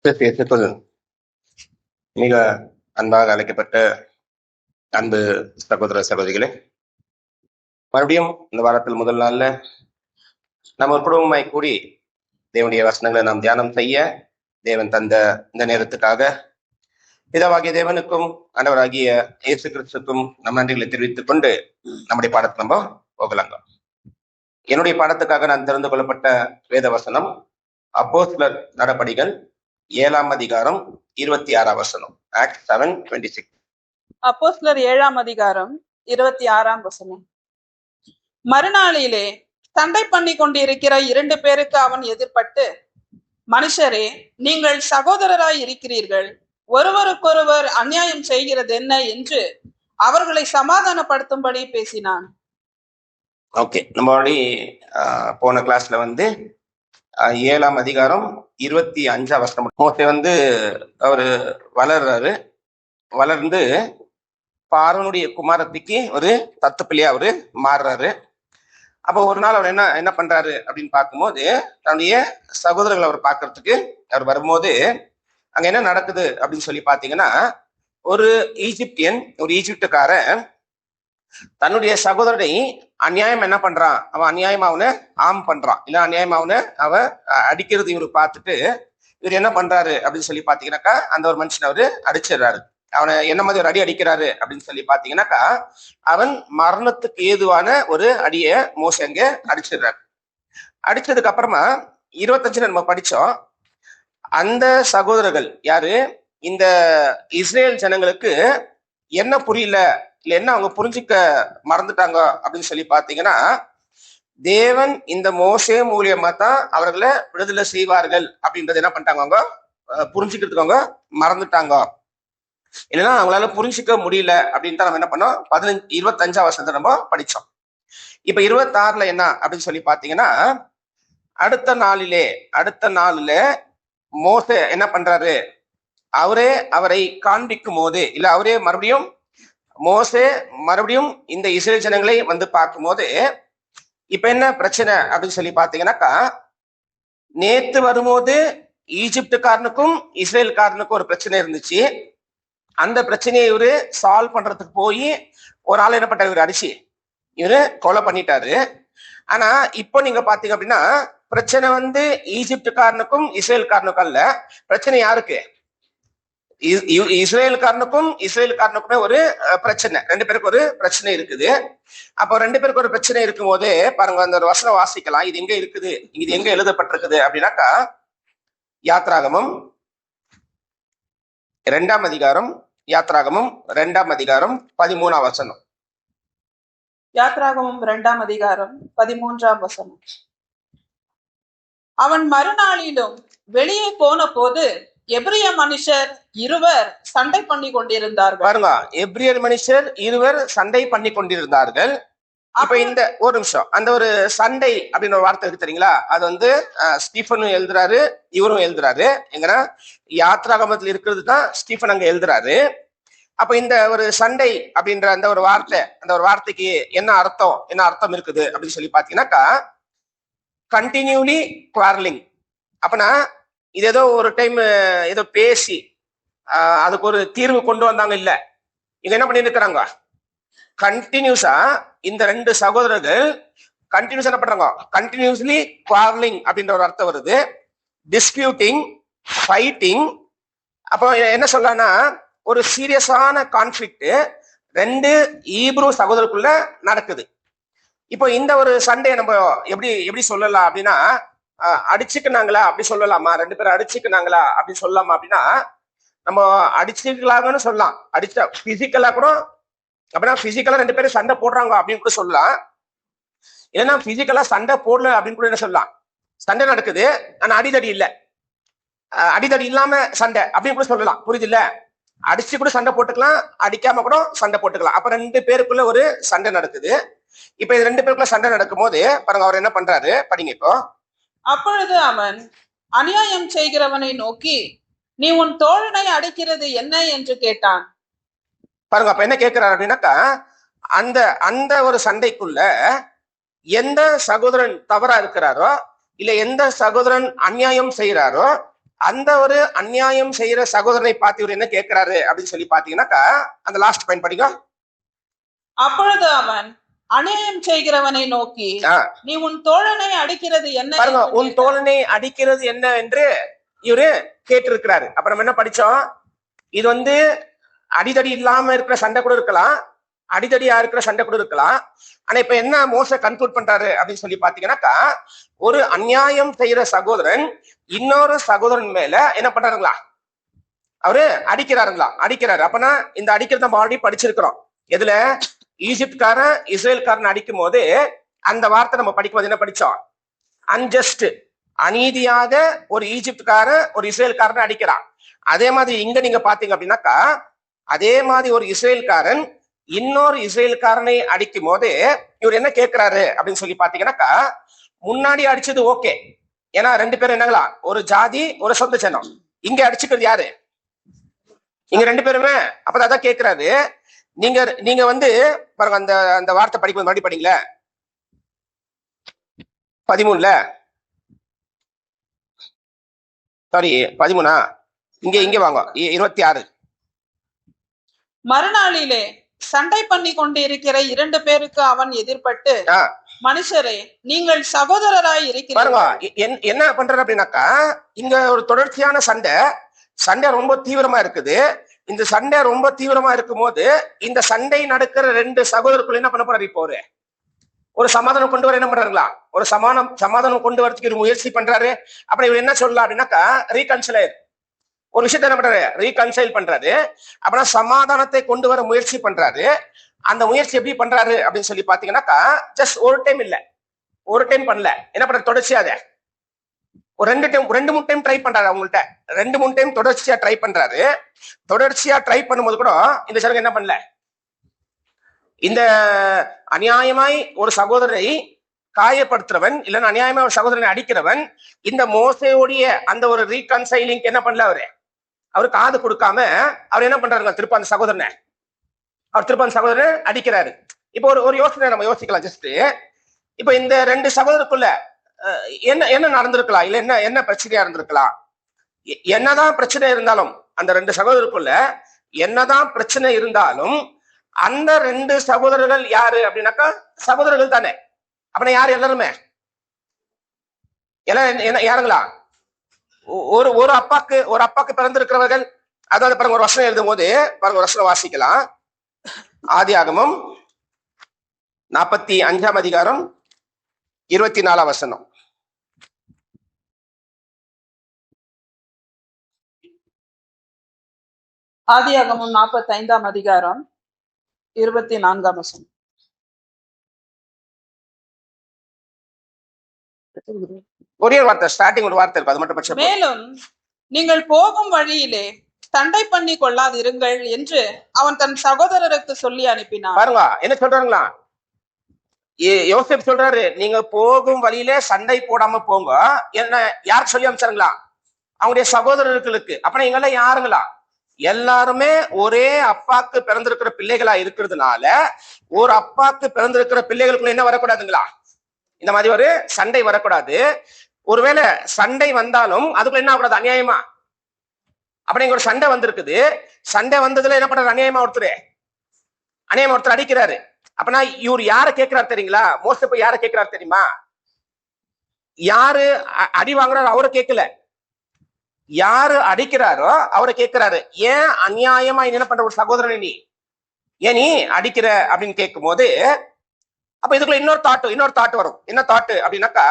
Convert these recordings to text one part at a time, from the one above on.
இயேசுக்குள் மிக அன்பாக அழைக்கப்பட்ட அன்பு சகோதர சகோதரிகளே, மறுபடியும் இந்த வாரத்தில் முதல் நாள்ல நம்ம ஒரு குடும்பமாய் கூடி தேவனுடைய வசனங்களை நாம் தியானம் செய்ய தேவன் தந்த இந்த நேரத்துக்காக பிதாவாகிய தேவனுக்கும் ஆண்டவராகிய இயேசு கிறிஸ்துக்கும் நம் நன்றிகளை தெரிவித்துக் கொண்டு நம்முடைய பாடத்தை நம்ம போகலாங்க. என்னுடைய பாடத்துக்காக நான் தெரிந்து கொள்ளப்பட்ட வேத வசனம் அப்போஸ்தலர் நடபடிகள் 7ஆம் அதிகாரம் 26ஆம் வசனம். ஆக்ட் 7:26. அப்போஸ்தலர் 7ஆம் அதிகாரம் 26ஆம் வசனம். மறுநாளிலே சண்டை பண்ணி கொண்டிருக்கிற 2 பேருக்கு அவன் எதிர்பட்டு, மனுஷரே, நீங்கள் சகோதரராய் இருக்கிறீர்கள், ஒருவருக்கொருவர் அநியாயம் செய்கிறது என்ன என்று அவர்களை சமாதானப்படுத்தும்படி பேசினான். ஓகே, நம்ம போன கிளாஸ்ல 7ஆம் அதிகாரம் 25ஆம் வசனம். மோசே அவரு வளர்ந்து பார்வோனுடைய குமாரத்திக்கு ஒரு தத்து பிள்ளையா அவரு மாறுறாரு. அப்போ ஒரு நாள் அவர் என்ன பண்றாரு அப்படின்னு பார்க்கும்போது, தன்னுடைய சகோதரர்கள் அவர் பார்க்கறதுக்கு அவர் வரும்போது அங்க என்ன நடக்குது அப்படின்னு சொல்லி பாத்தீங்கன்னா, ஒரு ஈஜிப்டுக்காரன் தன்னுடைய சகோதரனை அநியாயம் என்ன பண்றான், அவன் அநியாயமா அவனை பண்றான், இல்ல அநியாயமா அவனை அவன் அடிக்கிறது இவரு பார்த்துட்டு இவர் என்ன பண்றாரு அப்படின்னு சொல்லி பாத்தீங்கன்னாக்கா, அந்த ஒரு மனுஷன் அவரு அடிச்சிடுறாரு. அவனை என்ன மாதிரி ஒரு அடி அடிக்கிறாரு அப்படின்னு சொல்லி பாத்தீங்கன்னாக்கா, அவன் மரணத்துக்கு ஏதுவான ஒரு அடிய மோசே அங்க அடிச்சிடுறாரு. அடிச்சதுக்கு அப்புறமா 25 நம்ம படிச்சோம். அந்த சகோதரர்கள் யாரு, இந்த இஸ்ரேல் ஜனங்களுக்கு என்ன புரியல, இல்ல என்ன அவங்க புரிஞ்சுக்க மறந்துட்டாங்க அப்படின்னு சொல்லி பாத்தீங்கன்னா, தேவன் இந்த மோசே மூலியமா தான் அவர்களை விடுதலை செய்வார்கள் அப்படின்றது என்ன பண்ணிட்டாங்க, அவங்க புரிஞ்சுக்கிறதுக்கு அவங்க மறந்துட்டாங்க. இல்லைன்னா அவங்களால புரிஞ்சுக்க முடியல அப்படின்னு தான் நம்ம என்ன பண்ணோம், 25ஆம் வசனத்தை நம்ம படிச்சோம். இப்ப 26ல என்ன அப்படின்னு சொல்லி பாத்தீங்கன்னா, அடுத்த நாளிலே மோசே என்ன பண்றாரு, அவரை காண்பிக்கும் போது, இல்ல மோசே மறுபடியும் இந்த இஸ்ரேல் ஜனங்களை பார்க்கும்போது, இப்ப என்ன பிரச்சனை அப்படின்னு சொல்லி பாத்தீங்கன்னாக்கா, நேத்து வரும்போது ஈஜிப்டுக்காரனுக்கும் இஸ்ரேல்காரனுக்கும் ஒரு பிரச்சனை இருந்துச்சு. அந்த பிரச்சனையை இவரு சால்வ் பண்றதுக்கு போய் ஒரு ஆள் என்ன பண்ணாரு, இவரு அடிச்சு இவரு கொலை பண்ணிட்டாரு. ஆனா இப்போ நீங்க பாத்தீங்க அப்படின்னா, பிரச்சனை ஈஜிப்டுக்காரனுக்கும் இஸ்ரேல்காரனுக்கும் அல்ல, பிரச்சனை யாருக்கு, இஸ்ரேலுக்காரனுக்குமே ஒரு பிரச்சனை, 2 பேருக்கு ஒரு பிரச்சனை இருக்குது. அப்போ 2 பேருக்கு ஒரு பிரச்சனை இருக்கும் போது பாருங்க, அந்த ஒரு வசனம் வாசிக்கலாம். இது எங்க இருக்குது, இது எங்க எழுதப்பட்டிருக்குது அப்படின்னாக்கா, யாத்ராகமம் 2ஆம் அதிகாரம் 13ஆம் வசனம். யாத்ராகமம் 2ஆம் அதிகாரம் 13ஆம் வசனம். அவன் மறுநாளிலும் வெளியே போன போது எபிரிய மனுஷர் 2 சண்டை பண்ணி கொண்டிருந்தார்கள். பாருங்க, எபிரியர் மனுஷர் 2 சண்டை பண்ணி கொண்டிருந்தார்கள். இப்ப இந்த ஒரு நிமிஷம், அந்த ஒரு சண்டை அப்படின்னு ஒரு வார்த்தை இருக்கு தெரியுங்களா, அது ஸ்டீஃபனும் எழுதுறாரு, இவரும் எழுதுறாரு. எங்கன்னா யாத்ராகமத்தில் இருக்கிறது தான் ஸ்டீஃபன் அங்க எழுதுறாரு. அப்ப இந்த ஒரு சண்டை அப்படின்ற அந்த ஒரு வார்த்தைக்கு என்ன அர்த்தம் இருக்குது அப்படின்னு சொல்லி பாத்தீங்கன்னாக்கா, கண்டினியூலி குவாரலிங். அப்பனா இது ஏதோ ஒரு டைம் ஏதோ பேசி அதுக்கு ஒரு தீர்வு கொண்டு வந்தாங்க, இல்ல, இங்க என்ன பண்ணி இருக்கிறாங்க, கண்டினியூஸா இந்த 2 சகோதரர்கள் கண்டினியூஸா என்ன பண்றாங்க, கண்டினியூஸ்லி குவாரலிங் அப்படின்ற ஒரு அர்த்தம் வருது. Disputing, fighting. அப்போ என்ன சொல்லலாம்னா, ஒரு சீரியஸான கான்ஃபிளிக்ட் 2 ஈப்ரூ சகோதரருக்குள்ள நடக்குது. இப்போ இந்த ஒரு சண்டையை நம்ம எப்படி சொல்லலாம் அப்படின்னா, அடிச்சுக்கினாங்களா அப்படி சொல்லலாமா, 2 பேரும் அடிச்சுக்கினாங்களா அப்படி சொல்லலாமா அப்படின்னா, நம்ம அடிச்சுக்கலாங்கன்னு சொல்லலாம். அடிச்சா பிசிக்கலா கூட, அப்படின்னா பிசிக்கலா 2 பேரும் சண்டை போடுறாங்க அப்படின்னு கூட சொல்லலாம். இல்லைன்னா பிசிக்கலா சண்டை போடல அப்படின்னு கூட என்ன சொல்லலாம், சண்டை நடக்குது ஆனா அடிதடி இல்ல, அடிதடி இல்லாம சண்டை அப்படின்னு கூட சொல்லலாம். புரியுது இல்ல, அடிச்சு கூட சண்டை போட்டுக்கலாம், அடிக்காம கூட சண்டை போட்டுக்கலாம். அப்ப 2 பேருக்குள்ள ஒரு சண்டை நடக்குது. இப்ப இது 2 பேருக்குள்ள சண்டை நடக்கும் போது பாருங்க, அவர் என்ன பண்றாரு படிங்க இப்போ. அப்பொழுது அவன் அநியாயம் செய்கிறவனை நோக்கி, நீ உன் தோழனை அடிக்கிறது என்ன என்று கேட்டான். பாருங்க, அப்ப என்ன கேட்கிறாரு அப்படின்னாக்கா, அந்த ஒரு சண்டைக்குள்ள எந்த சகோதரன் தவறா இருக்கிறாரோ, இல்ல எந்த சகோதரன் அநியாயம் செய்யறாரோ அந்த ஒரு அநியாயம் செய்யற சகோதரனை பார்த்து இவர் என்ன கேட்கிறாரு அப்படின்னு சொல்லி பாத்தீங்கன்னாக்கா, அந்த லாஸ்ட் பாயிண்ட் படிங்க. அப்பொழுது அவன் அநியாயம் செய்கிறவனை நோக்கி, நீ உன் தோழனை அடிக்கிறது என்ன? பாருங்க, உன் தோழனை அடிக்கிறது என்ன என்று இவரு கேட்டிருக்கிறாரு. அப்புறம் என்ன படிச்சோம்? இது அடிதடி இல்லாம இருக்கிற சண்டை கூட இருக்கலாம், அடிதடியா இருக்கிற சண்டை கூட இருக்கலாம். ஆனா இப்ப என்ன மோச கன்க்ளூட் பண்றாரு அப்படின்னு சொல்லி பாத்தீங்கன்னாக்கா, ஒரு அநியாயம் செய்யற சகோதரன் இன்னொரு சகோதரன் மேல என்ன பண்றாருங்களா, அவரு அடிக்கிறாரு. அப்பனா இந்த அடிக்கிறத நம்ம ஆல்ரெடி படிச்சிருக்கிறோம். எதுல? ஈஜிப்ட்காரன் இஸ்ரேல்காரன் அடிக்கும் போது அந்த வார்த்தை நம்ம படிக்கும்போது என்ன படிச்சோம்? அன்ஜஸ்ட், அநீதியாக ஒரு ஈஜிப்ட்காரன் ஒரு இஸ்ரேல்காரன் அடிக்கிறான். அதே மாதிரி இங்க நீங்க பாத்தீங்க அப்படின்னாக்கா, அதே மாதிரி ஒரு இஸ்ரேல்காரன் இன்னொரு இஸ்ரேல்காரனை அடிக்கும் போது இவர் என்ன கேட்கிறாரு அப்படின்னு சொல்லி பாத்தீங்கன்னாக்கா, முன்னாடி அடிச்சது ஓகே, ஏன்னா ரெண்டு பேரும் என்னங்களா, ஒரு ஜாதி ஒரு சொந்த ஜனம். இங்க அடிச்சுக்கிறது யாரு? இங்க ரெண்டு பேருமே. அப்பதான் அதான் கேட்கிறாரு. நீங்க பாருங்க, அந்த அந்த வார்த்தை படிக்கும் மறுபடியும் படிங்களே, 13ல, சாரி 13, இங்க வாங்க, 26. மறுநாளிலே சண்டை பண்ணி கொண்டிருக்கிற 2 பேருக்கு அவன் எதிர்பட்டு, மனுஷரே, நீங்கள் சகோதரராய் இருக்கிறீர்கள். என்ன பண்றாரு அப்படின்னாக்கா, இங்க ஒரு தொடர்ச்சியான சண்டை ரொம்ப தீவிரமா இருக்குது. இந்த சண்டை ரொம்ப தீவிரமா இருக்கும் போது இந்த சண்டை நடக்கிற 2 சகோதரருக்குள்ள என்ன பண்ண போறாரு? இப்போ ஒரு சமாதானம் கொண்டு வர என்ன பண்றாருங்களா, ஒரு சமாதானம் கொண்டு வரதுக்கு ஒரு முயற்சி பண்றாரு. அப்புறம் இவர் என்ன சொல்லலாம் அப்படின்னாக்கா, ரீகன்சிலைர், ஒரு விஷயத்த என்ன பண்றாரு? ரீகன்சைல் பண்றாரு. அப்புறம் சமாதானத்தை கொண்டு வர முயற்சி பண்றாரு. அந்த முயற்சி எப்படி பண்றாரு அப்படின்னு சொல்லி பாத்தீங்கன்னாக்கா, ஜஸ்ட் ஒரு டைம் பண்ணல, என்ன பண்றாரு? தொடர்ச்சியா ஒரு 2-3 டைம் ட்ரை பண்றாரு. அவங்கள்ட்ட 2-3 டைம் தொடர்ச்சியா ட்ரை பண்றாரு. தொடர்ச்சியா ட்ரை பண்ணும்போது கூட இந்த சரக்கு என்ன பண்ணல, இந்த அநியாயமாய் ஒரு சகோதரரை காயப்படுத்துறவன், இல்லைன்னா அநியாயமா ஒரு சகோதரனை அடிக்கிறவன், இந்த மோசையோடைய அந்த ஒரு ரீகன்சைலிங் என்ன பண்ணல, அவரு காது கொடுக்காம அவர் என்ன பண்றாருங்க, திருப்ப அந்த சகோதரனை அடிக்கிறாரு. இப்போ ஒரு யோசனை நம்ம யோசிக்கலாம். ஜஸ்ட் இப்ப இந்த 2 சகோதரருக்குள்ள என்ன நடந்திருக்கலாம், இல்ல என்ன பிரச்சனையா இருந்திருக்கலாம். என்னதான் பிரச்சனை இருந்தாலும், அந்த 2 சகோதரருக்குள்ள என்னதான் பிரச்சனை இருந்தாலும், அந்த 2 சகோதரர்கள் யாரு அப்படின்னாக்கா சகோதரர்கள் தானே. அப்படின்னா யாரு? எல்லாருமே யாருங்களா? ஒரு அப்பாக்கு பிறந்திருக்கிறவர்கள். அதாவது பாருங்க, ஒரு வசனம் எழுதும் போது பாருங்க, ஒரு வசனம் வாசிக்கலாம். ஆதியாகமம் 45ஆம் அதிகாரம் 24ஆம் வசனம். ஆதியாகமம் 45ஆம் அதிகாரம் 24ஆம் வசனம். ஒரே வார்த்தை, ஸ்டார்டிங் ஒரு வார்த்தை இருக்கு, அது மட்டும் பட்சம். மேலும் நீங்கள் போகும் வழியிலே சண்டை பண்ணி கொள்ளாதிருங்கள் என்று அவன் தன் சகோதரருக்கு சொல்லி அனுப்பினான். பாருங்க என்ன சொல்றாங்களா, யோசேப் சொல்றாரு, நீங்க போகும் வழியில சண்டை போடாம போங்க. என்ன யார் சொல்லி அனுப்பிச்சாருங்களா? அவங்களுடைய சகோதரர்களுக்கு. அப்ப இங்கெல்லாம் யாருங்களா? எல்லாருமே ஒரே அப்பாக்கு பிறந்திருக்கிற பிள்ளைகளா இருக்கிறதுனால, ஒரு அப்பாக்கு பிறந்திருக்கிற பிள்ளைகளுக்குள்ள என்ன வரக்கூடாதுங்களா, இந்த மாதிரி ஒரு சண்டை வரக்கூடாது. ஒருவேளை சண்டை வந்தாலும் அதுக்குள்ள என்ன ஆகக்கூடாது, அநியாயமா. அப்படி ஒரு சண்டை வந்திருக்குது. சண்டை வந்ததுல என்ன பண்றாரு? அநியாயமா ஒருத்தர் அடிக்கிறாரு. அப்பனா இவர் யார கேட்கிறாரு தெரியுங்களா? மோசே போய் யார கேட்கிறாரு தெரியுமா? யாரு அடி வாங்குறாரு அவரை கேட்கல, யாரு அடிக்கிறாரோ அவரை கேட்கிறாரு. ஏன் அநியாயமா என்ன பண்ற ஒரு சகோதரனை ஏன் நீ அடிக்கிற அப்படின்னு கேட்கும் போது, அப்ப இதுக்குள்ள இன்னொரு தாட் வரும். என்ன தாட் அப்படின்னாக்கா,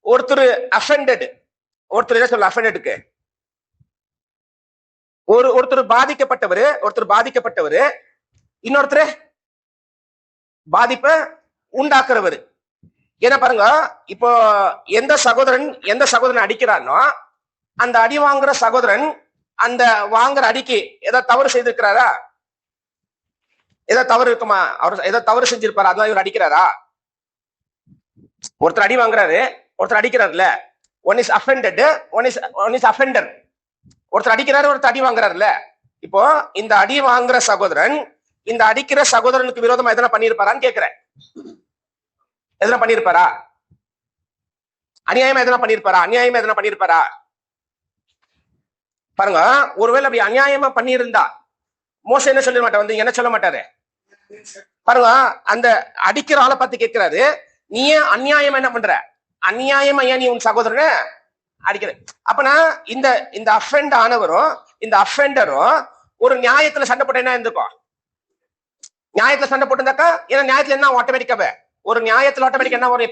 ஒருத்தர் அஃபெண்டட், ஒருத்தர் என்ன சொல்ல அஃபெண்டடுக்கு, ஒருத்தர் பாதிக்கப்பட்டவர், இன்னொருத்தர் பாதிப்பை உண்டாக்குறவர். என்ன பாருங்க, இப்போ எந்த சகோதரன் அடிக்கிறானோ, அந்த அடி வாங்குற சகோதரன் அந்த வாங்குற அடிக்கு ஏதாவது தவறு செய்திருக்கிறாரா? ஏதாவது தவறு இருக்குமா? அவர் ஏதாவது தவறு செஞ்சிருப்பாரா? அதான் இவர் அடிக்கிறாரா? ஒருத்தர் அடி வாங்குறாரு, ஒருத்தர் அடிக்கிறாருல. One is offended, one is offender. ஒருத்தர் அடிக்கிறாரு, ஒருத்தர் அடி வாங்குறாருல. இப்போ இந்த அடி வாங்குற சகோதரன் இந்த அடிக்கிற சகோதரனுக்கு விரோதமா எதனா பண்ணிருப்பாரான்னு கேட்கிறேன். எதனா பண்ணிருப்பாரா? அநியாயமா எதனா பண்ணிருப்பாரா? பாருங்க, ஒருவேளை அப்படி அநியாயமா பண்ணியிருந்தா மோசே என்ன சொல்ல மாட்டார், வந்து என்ன சொல்ல மாட்டாரு. பாருங்க, அந்த அடிக்கிற ஆளை பார்த்து கேட்கிறாரு, நீ ஏன் அநியாயமா என்ன பண்ற, அநியாயமா ஏன் நீ உன் சகோதரனை அடிக்கிற. அப்பனா இந்த இந்த அஃபெண்ட் ஆனவரும் இந்த அஃபெண்டரும் ஒரு நியாயத்துல சண்டை போட்டு என்ன இருந்துக்கும், நியாயத்துல சண்டை போட்டுருந்தாக்கா, ஏன்னா நியாயத்துல என்ன ஆட்டோமேட்டிக்காவே ஒரு நியாயத்துல ஆட்டோமேட்டிக் என்ன வரும்,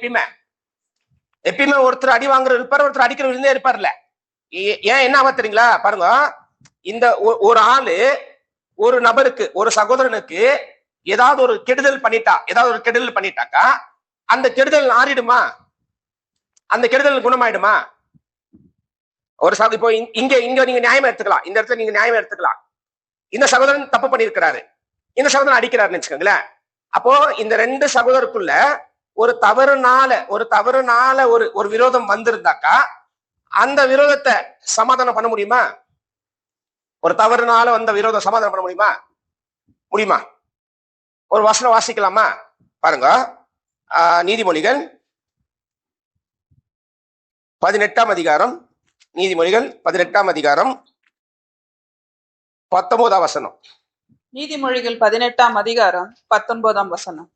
எப்பயுமே ஒருத்தர் அடி வாங்குறது இருப்பாரு, ஒருத்தர் அடிக்கிற இருந்தே இருப்பார்ல. ஏன் என்ன ஆகும் தெரியுங்களா, பாருங்க, இந்த ஒரு ஆளு ஒரு நபருக்கு ஒரு சகோதரனுக்கு ஏதாவது ஒரு கெடுதல் பண்ணிட்டாக்கா அந்த கெடுதல் ஆறிடுமா, அந்த கெடுதல் குணமாயிடுமா. ஒரு இப்போ இங்க நீங்க நியாயமா எடுத்துக்கலாம், இந்த இடத்துல நீங்க நியாயமா எடுத்துக்கலாம். இந்த சகோதரன் தப்பு பண்ணியிருக்கிறாரு, இந்த சகோதரன் அடிக்கிறாருன்னு வச்சுக்கோங்களேன். அப்போ இந்த ரெண்டு சகோதரருக்குள்ள ஒரு தவறுனால ஒரு விரோதம் வந்திருந்தாக்கா அந்த விரோதத்தை சமாதானம் பண்ண முடியுமா, ஒரு தவறுனால வந்த விரோதம் சமாதானம் பண்ண முடியுமா. ஒரு வசனம் வாசிக்கலாமா, பாருங்க, நீதிமொழிகள் 18ஆம் அதிகாரம், நீதிமொழிகள் 18ஆம் அதிகாரம் 19ஆம் வசனம். நீதிமொழிகள் 18ஆம் அதிகாரம் 19ஆம் வசனம்.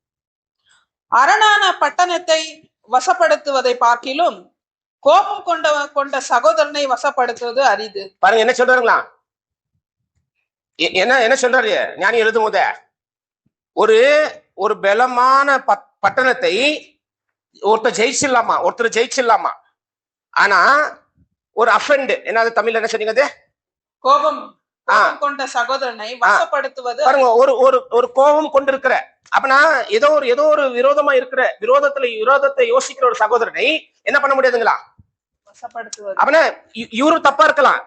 அரணான பட்டணத்தை வசப்படுத்துவதை பார்க்கிலும் கோபம் கொண்ட சகோதரனை வசப்படுத்துவது அரிது. பாருங்க என்ன சொல்றாங்களா, என்ன சொல்றாரு ஞானி எழுதும் போத, ஒரு பலமான பட்டணத்தை ஒருத்தர் ஜெயிச்சிடலாமா, ஆனா ஒரு அஃபெண்ட், என்ன தமிழ்ல என்ன சொன்னீங்க, கோபம் கொண்ட சகோதரனை வசப்படுத்துவது. பாருங்க, ஒரு கோபம் கொண்டு இருக்கிற, அப்பனா ஏதோ ஒரு விரோதமா இருக்கிற விரோதத்தை யோசிக்கிற ஒரு சகோதரனை என்ன பண்ண முடியாதுங்களா, வசப்படுத்துவது. அப்பனா இவரு தப்பா இருக்கலாம்,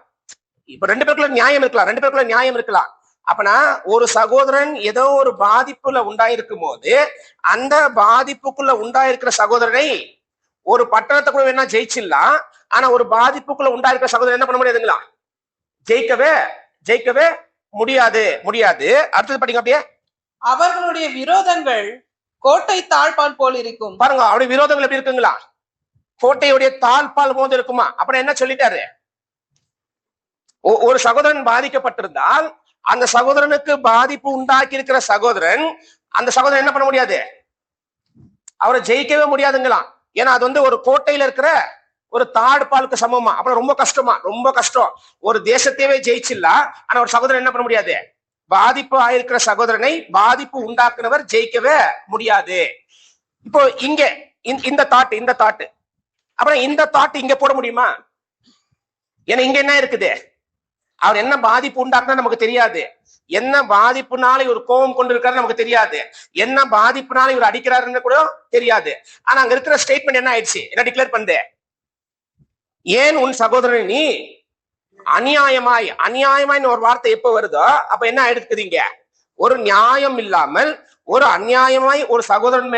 இப்ப ரெண்டு பேருக்குள்ள நியாயம் இருக்கலாம். அப்பனா ஒரு சகோதரன் ஏதோ ஒரு பாதிப்புல உண்டாயிருக்கும் போது அந்த பாதிப்புக்குள்ள உண்டாயிருக்கிற சகோதரனை ஒரு பட்டணத்துக்குள்ள வேணா ஜெயிச்சிடலாம், ஆனா ஒரு பாதிப்புக்குள்ள உண்டாயிருக்கிற சகோதரன் என்ன பண்ண முடியாதுங்களா, ஜெயிக்கவே முடியாது. அடுத்தது படிங்க அப்படியே. அவர்களுடைய விரோதங்கள் கோட்டை தாழ்பால் போல் இருக்கும். பாருங்க, அவருடைய விரோதங்கள் எப்படி இருக்குங்களா, கோட்டையுடைய தாழ்பால் போது இருக்குமா. அப்புறம் என்ன சொல்லிட்டாரு, ஒரு சகோதரன் பாதிக்கப்பட்டிருந்தால் அந்த சகோதரனுக்கு பாதிப்பு உண்டாக்கி இருக்கிற சகோதரன், அந்த சகோதரன் என்ன பண்ண முடியாது, அவரை ஜெயிக்கவே முடியாதுங்களா. ஏன்னா அது வந்து ஒரு கோட்டையில இருக்கிற ஒரு தாழ்பாலுக்கு சமமா. அப்புறம் ரொம்ப கஷ்டம், ஒரு தேசத்தையே ஜெயிச்சிடலாம், ஆனா ஒரு சகோதரன் என்ன பண்ண முடியாது, பாதிப்பு ஆயிருக்கிற சகோதரனை பாதிப்பு உண்டாக்குனவர் ஜெயிக்கவே முடியாது. இப்போ இங்க இந்த தாட் அப்புறம் இந்த தாட் இங்க போட முடியுமா, ஏன்னா இங்க என்ன இருக்குது, அவர் என்ன பாதிப்பு உண்டாக்குனா நமக்கு தெரியாது, என்ன பாதிப்புனால இவர் கோபம் கொண்டு இருக்காரு நமக்கு தெரியாது, என்ன பாதிப்புனால இவர் அடிக்கிறாருன்னு கூட தெரியாது. ஆனா அங்க இருக்கிற ஸ்டேட்மெண்ட் என்ன ஆயிடுச்சு, என்ன டிக்ளேர் பண்ணுது, ஏன் உன் சகோதரனை நீ அநியாயமாய் ஒரு வார்த்தை எப்ப வருதோ அப்ப என்ன ஆயிடுக்குதுங்க, ஒரு நியாயம் இல்லாமல் ஒரு அநியாயமாய் ஒரு சகோதரன்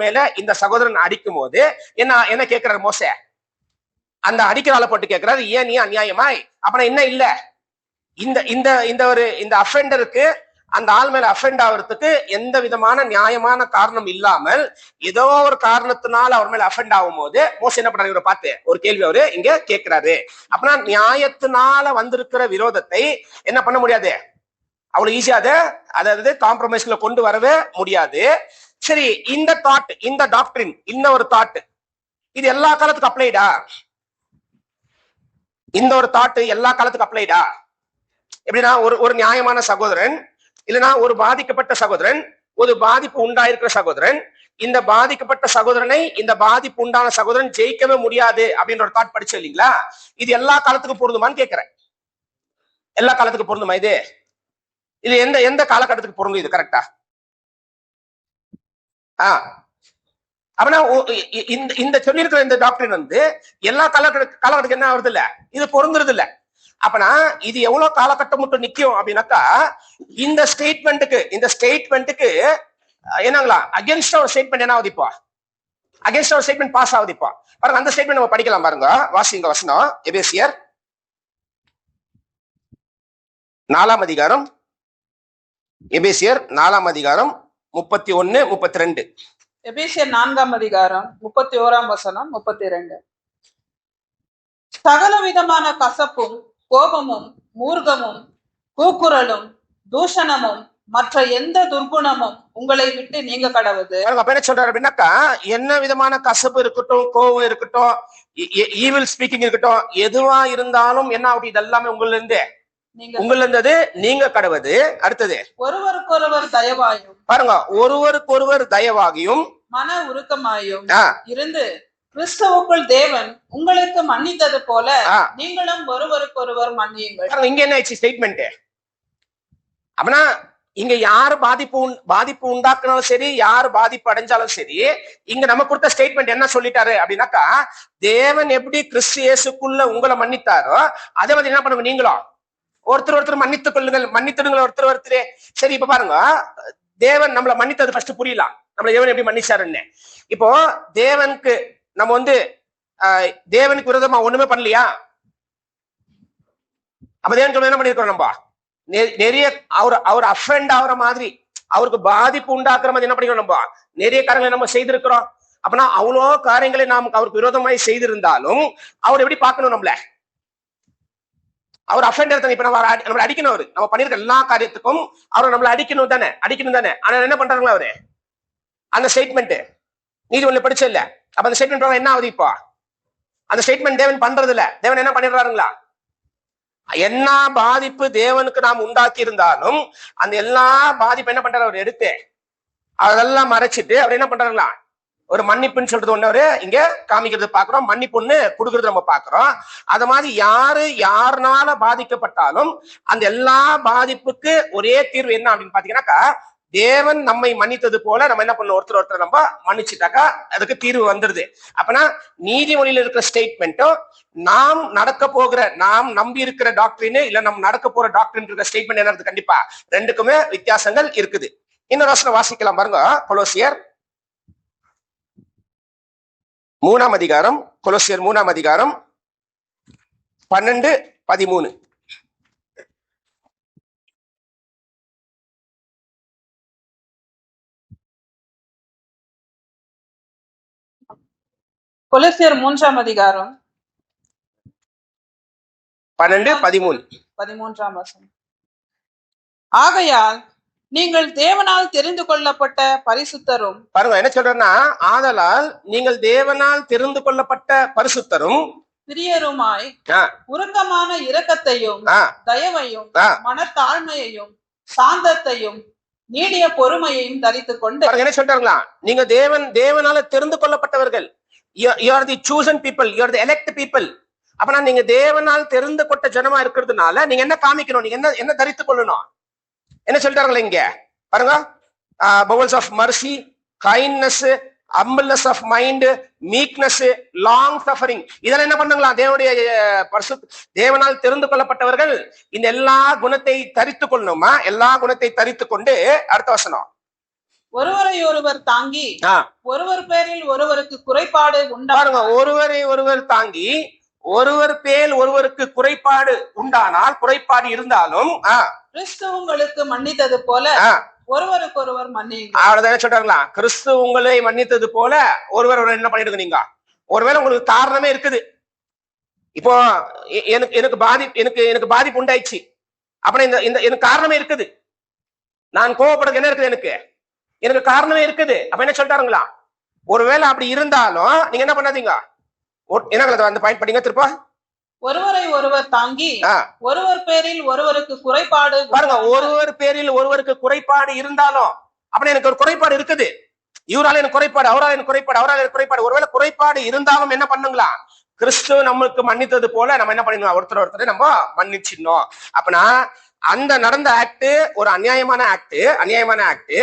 மேல இந்த சகோதரன் அடிக்கும் போது என்ன கேட்கிறாரு மோசே, அந்த அடிக்கிற ஆளை போட்டு கேட்கிறாரு, ஏன் நீ அநியாயமாய். அப்ப என்ன இல்ல, இந்த அஃபெண்டருக்கு அந்த ஆள் மேல அஃபெண்ட் ஆகிறதுக்கு எந்த விதமான நியாயமான காரணம் இல்லாமல் ஏதோ ஒரு காரணத்தினால அவர் மேல அஃபெண்ட் ஆகும் போது மோசே என்ன பண்றாரு, இவரை பார்த்து ஒரு கேள்வி அவரு இங்க கேட்கிறாரு. அப்பனா நியாயத்தினால வந்திருக்கிற விரோதத்தை என்ன பண்ண முடியாது, அவ்வளவு ஈஸியா அதாவது காம்ப்ரமைஸ்ல கொண்டு வரவே முடியாது. சரி, இந்த டாக்டரின் இன்னொரு தாட், இது எல்லா காலத்துக்கும் அப்ளைடா, இந்த ஒரு தாட் எல்லா காலத்துக்கும் அப்ளைடா. எப்படின்னா ஒரு நியாயமான சகோதரன் இல்லைன்னா ஒரு பாதிக்கப்பட்ட சகோதரன், ஒரு பாதிப்பு உண்டாயிருக்கிற சகோதரன், இந்த பாதிக்கப்பட்ட சகோதரனை இந்த பாதிப்பு உண்டான சகோதரன் ஜெயிக்கவே முடியாது அப்படின்ற ஒரு தாட் படிச்சு இல்லைங்களா, இது எல்லா காலத்துக்கும் பொருந்துமான்னு கேட்கிறேன். எல்லா காலத்துக்கும் பொருந்துமா இது எந்த காலகட்டத்துக்கு பொருந்தும் இது கரெக்டா? அப்படின்னா இந்த சொல்லியிருக்கிற இந்த டாக்டரின் வந்து எல்லா காலகட்டத்துக்கு என்ன ஆகுறது இல்ல, இது பொருந்துறது இல்ல. அப்பனா இது எவ்வளவு காலகட்டம் மட்டும் நிக்கும் அப்படின்னாக்கா, இந்த ஸ்டேட்மெண்ட்டுக்கு என்னங்களா அகேன்ஸ்டா ஒரு ஸ்டேட்மெண்ட் என்ன ஆகுது, இப்போ அகேன்ஸ்டா ஒரு ஸ்டேட்மெண்ட் பாஸ் ஆகுது. இப்போ பாருங்க, அந்த ஸ்டேட்மெண்ட் நம்ம படிக்கலாம் பாருங்க, வாசிங்க வசனம். எபேசியர் 4ஆம் அதிகாரம், எபேசியர் 4ஆம் அதிகாரம் 31, 32. எபேசியர் 4ஆம் அதிகாரம் 31ஆம் வசனம் 32. சகல விதமான கசப்பும் கோபமும் மூர்க்கமும் கூக்குரலும் தூஷணமும் மற்ற எந்த துர்குணமும் உங்களை விட்டு நீங்க கடவுது. அப்ப என்ன சொல்றாரு அப்படின்னாக்கா, என்ன விதமான கசப்பு இருக்கட்டும், கோபம் இருக்கட்டும், ஈவில் ஸ்பீக்கிங் இருக்கட்டும், எதுவா இருந்தாலும் என்ன ஆகும், இதெல்லாமே உங்கள்ல இருந்தது நீங்க கடவுது. அடுத்தது, ஒருவருக்கொருவர் தயவாயும் பாருங்க, ஒருவருக்கொருவர் தயவாகியும் மன உருக்கமாயும் இருந்து கிறிஸ்துவுக்குள் தேவன் உங்களுக்கு மன்னித்தது போல நீங்களும் ஒருவருக்கொருவர் மன்னியுங்கள். இங்க என்ன ஆயிடுச்சு ஸ்டேட்மெண்ட்? அப்படின்னா இங்க யாரு பாதிப்பு உண்டாக்குனாலும் சரி, யாரு பாதிப்பு அடைஞ்சாலும் சரி, இங்க நம்ம கொடுத்த ஸ்டேட்மெண்ட் என்ன சொல்லிட்டாரு அப்படின்னாக்கா, தேவன் எப்படி கிறிஸ்து இயேசுக்குள்ள உங்களை மன்னித்தாரோ அதே மாதிரி என்ன பண்ணுங்க, நீங்களும் ஒருத்தர் மன்னித்துக் கொள்ளுங்கள், மன்னித்துடுங்கள் ஒருத்தர். சரி, இப்ப பாருங்க, தேவன் நம்மளை மன்னித்தது ஃபர்ஸ்ட் புரியலாம். நம்மள தேவன் எப்படி மன்னிச்சாருன்னு. இப்போ தேவனுக்கு நம்ம தேவனுக்கு விரோதமா ஒண்ணுமே பண்ணலையா? அப்ப தேவனுக்கு என்ன பண்ணிருக்கோம், நம்ம நிறைய அவர் அஃபெண்ட் ஆகுற மாதிரி, அவருக்கு பாதிப்பு உண்டாக்குற மாதிரி என்ன பண்ணிக்கிறோம், நம்ம நிறைய காரியங்களை நம்ம செய்திருக்கிறோம். அப்படின்னா அவ்வளோ காரியங்களை நாம் அவருக்கு விரோதமாய் செய்திருந்தாலும் அவர் எப்படி பார்க்கணும் நம்மள? அவர் அஃபெண்டர் தானே. இப்ப நம்ம அடிக்கணும், அவரு நம்ம பண்ணிருக்க எல்லா காரியத்துக்கும் அவரை நம்மள அடிக்கணும் தானே. ஆனா என்ன பண்றாங்களா அவரு? அந்த ஸ்டேட்மெண்ட் நீதிமொழியில படிச்ச இல்ல. அப்ப அந்த ஸ்டேட்மெண்ட் என்ன ஆகுது? இப்போ அந்த ஸ்டேட்மெண்ட் தேவன் பண்றது இல்ல. தேவன் என்ன பண்ணிடுறாருங்களா? என்ன பாதிப்பு தேவனுக்கு நாம் உண்டாக்கி இருந்தாலும் அந்த எல்லா பாதிப்பு என்ன பண்றாரு அவர் எடுத்து அதெல்லாம் மறைச்சிட்டு அவர் என்ன பண்றாருங்களா, ஒரு மன்னிப்புன்னு சொல்றது ஒண்ணு அவரு இங்க காமிக்கிறது பாக்குறோம், மன்னிப்புன்னு கொடுக்கறது நம்ம பாக்குறோம். அது மாதிரி யாருனால பாதிக்கப்பட்டாலும் அந்த எல்லா பாதிப்புக்கு ஒரே தீர்வு என்ன அப்படின்னு பாத்தீங்கன்னாக்கா, தேவன் நம்மை மன்னித்தது போல நம்ம என்ன பண்ணணும், ஒருத்தர் நம்ம மன்னிச்சுட்டாக்கா அதுக்கு தீர்வு வந்துருது. அப்பனா நீதிமொழியில இருக்கிற ஸ்டேட்மெண்ட்டும் நாம் நம்பி இருக்கிற டாக்டரின் இல்ல நம்ம நடக்க போற டாக்டரின் இருக்கிற ஸ்டேட்மெண்ட் என்ன இருக்கு, கண்டிப்பா ரெண்டுக்குமே வித்தியாசங்கள் இருக்குது. இன்னொரு வசனம் வாசிக்கலாம் பாருங்க, கொலோசியர் 3ஆம் அதிகாரம், கொலோசியர் 3ஆம் அதிகாரம் 12-13. கொலோசியர் 3ஆம் அதிகாரம் 12-13 வசனம். ஆகையால் நீங்கள் தேவனால் தெரிந்து கொள்ளப்பட்ட பரிசுத்தரும், பாருங்க என்ன சொல்றேன்னா, ஆதலால் நீங்கள் தேவனால் தெரிந்து கொள்ளப்பட்ட பரிசுத்தரும் பிரியருமாய் உருக்கமான இரக்கத்தையும் தயவையும் மனத்தாழ்மையையும் சாந்தத்தையும் நீடிய பொறுமையையும் தரித்துக் கொண்டு. என்ன சொல்றாங்களா, நீங்க தேவனால தெரிந்து கொள்ளப்பட்டவர்கள், you are the chosen people, you are the elect people. அப்பனா நீங்க தேவனால் தெரிந்து கொண்ட ஜனமா இருக்கிறதுனால நீங்க என்ன காமிக்கணும், நீங்க என்ன தரித்துக் கொள்ளணும், என்ன சொல்றாங்களா இங்க பாருங்க, bowels of mercy, kindness, humbleness of mind, meekness, long suffering. இதெல்லாம் என்ன பண்ணுங்களா, தேவனால் தெரிந்து கொள்ளப்பட்டவர்கள் இந்த எல்லா குணத்தை தரித்துக் கொள்ளணுமா? எல்லா குணத்தை தரித்துக் கொண்டு, அடுத்த வசனம், ஒருவரை ஒருவர் தாங்கி ஒருவர் பேரில் ஒருவருக்கு குறைபாடு உண்டாருங்க. ஒருவரை ஒருவர் தாங்கி ஒருவர் பேர் ஒருவருக்கு குறைபாடு உண்டானால், குறைபாடு இருந்தாலும் கிறிஸ்து உங்களுக்கு மன்னித்தது போல ஒருவருக்கொருவர் மன்னியுங்கள். அவ்வளவுதான் சொல்றாங்களா, கிறிஸ்து உங்களை மன்னித்தது போல ஒருவர் என்ன பண்ணிடுங்க. நீங்க ஒருவேளை உங்களுக்கு காரணமே இருக்குது, இப்போ எனக்கு பாதிப்பு உண்டாயிடுச்சு, அப்படின்னா எனக்கு காரணமே இருக்குது, நான் கோவப்படுறது என்ன இருக்குது, எனக்கு காரணமே இருக்குது. அப்ப என்ன சொல்றாங்களா, ஒருவேளை அப்படி இருந்தாலும் நீங்க என்ன பண்ணாதீங்க, என்ன அந்த பாயிண்ட் படிங்க திருப்ப, ஒருவரை ஒருவர் தாங்கி ஒருவர் பேரில் ஒருவருக்கு குறைபாடு, பாருங்க, ஒருவர் பேரில் ஒருவருக்கு குறைபாடு இருந்தாலும், அப்படி எனக்கு ஒரு குறைபாடு இருக்குது, இவரால எனக்கு குறைபாடு, அவரால் எனக்கு குறைபாடு, அவரால் எனக்கு குறைபாடு, ஒருவேளை குறைபாடு இருந்தாலும் என்ன பண்ணுங்களா, கிறிஸ்து நம்மளுக்கு மன்னித்தது போல நம்ம என்ன பண்ணிடணும், ஒருத்தர் நம்ம மன்னிச்சிடணும். அப்படின்னா அந்த நடந்த ஆக்ட் ஒரு அநியாயமான ஆக்ட்.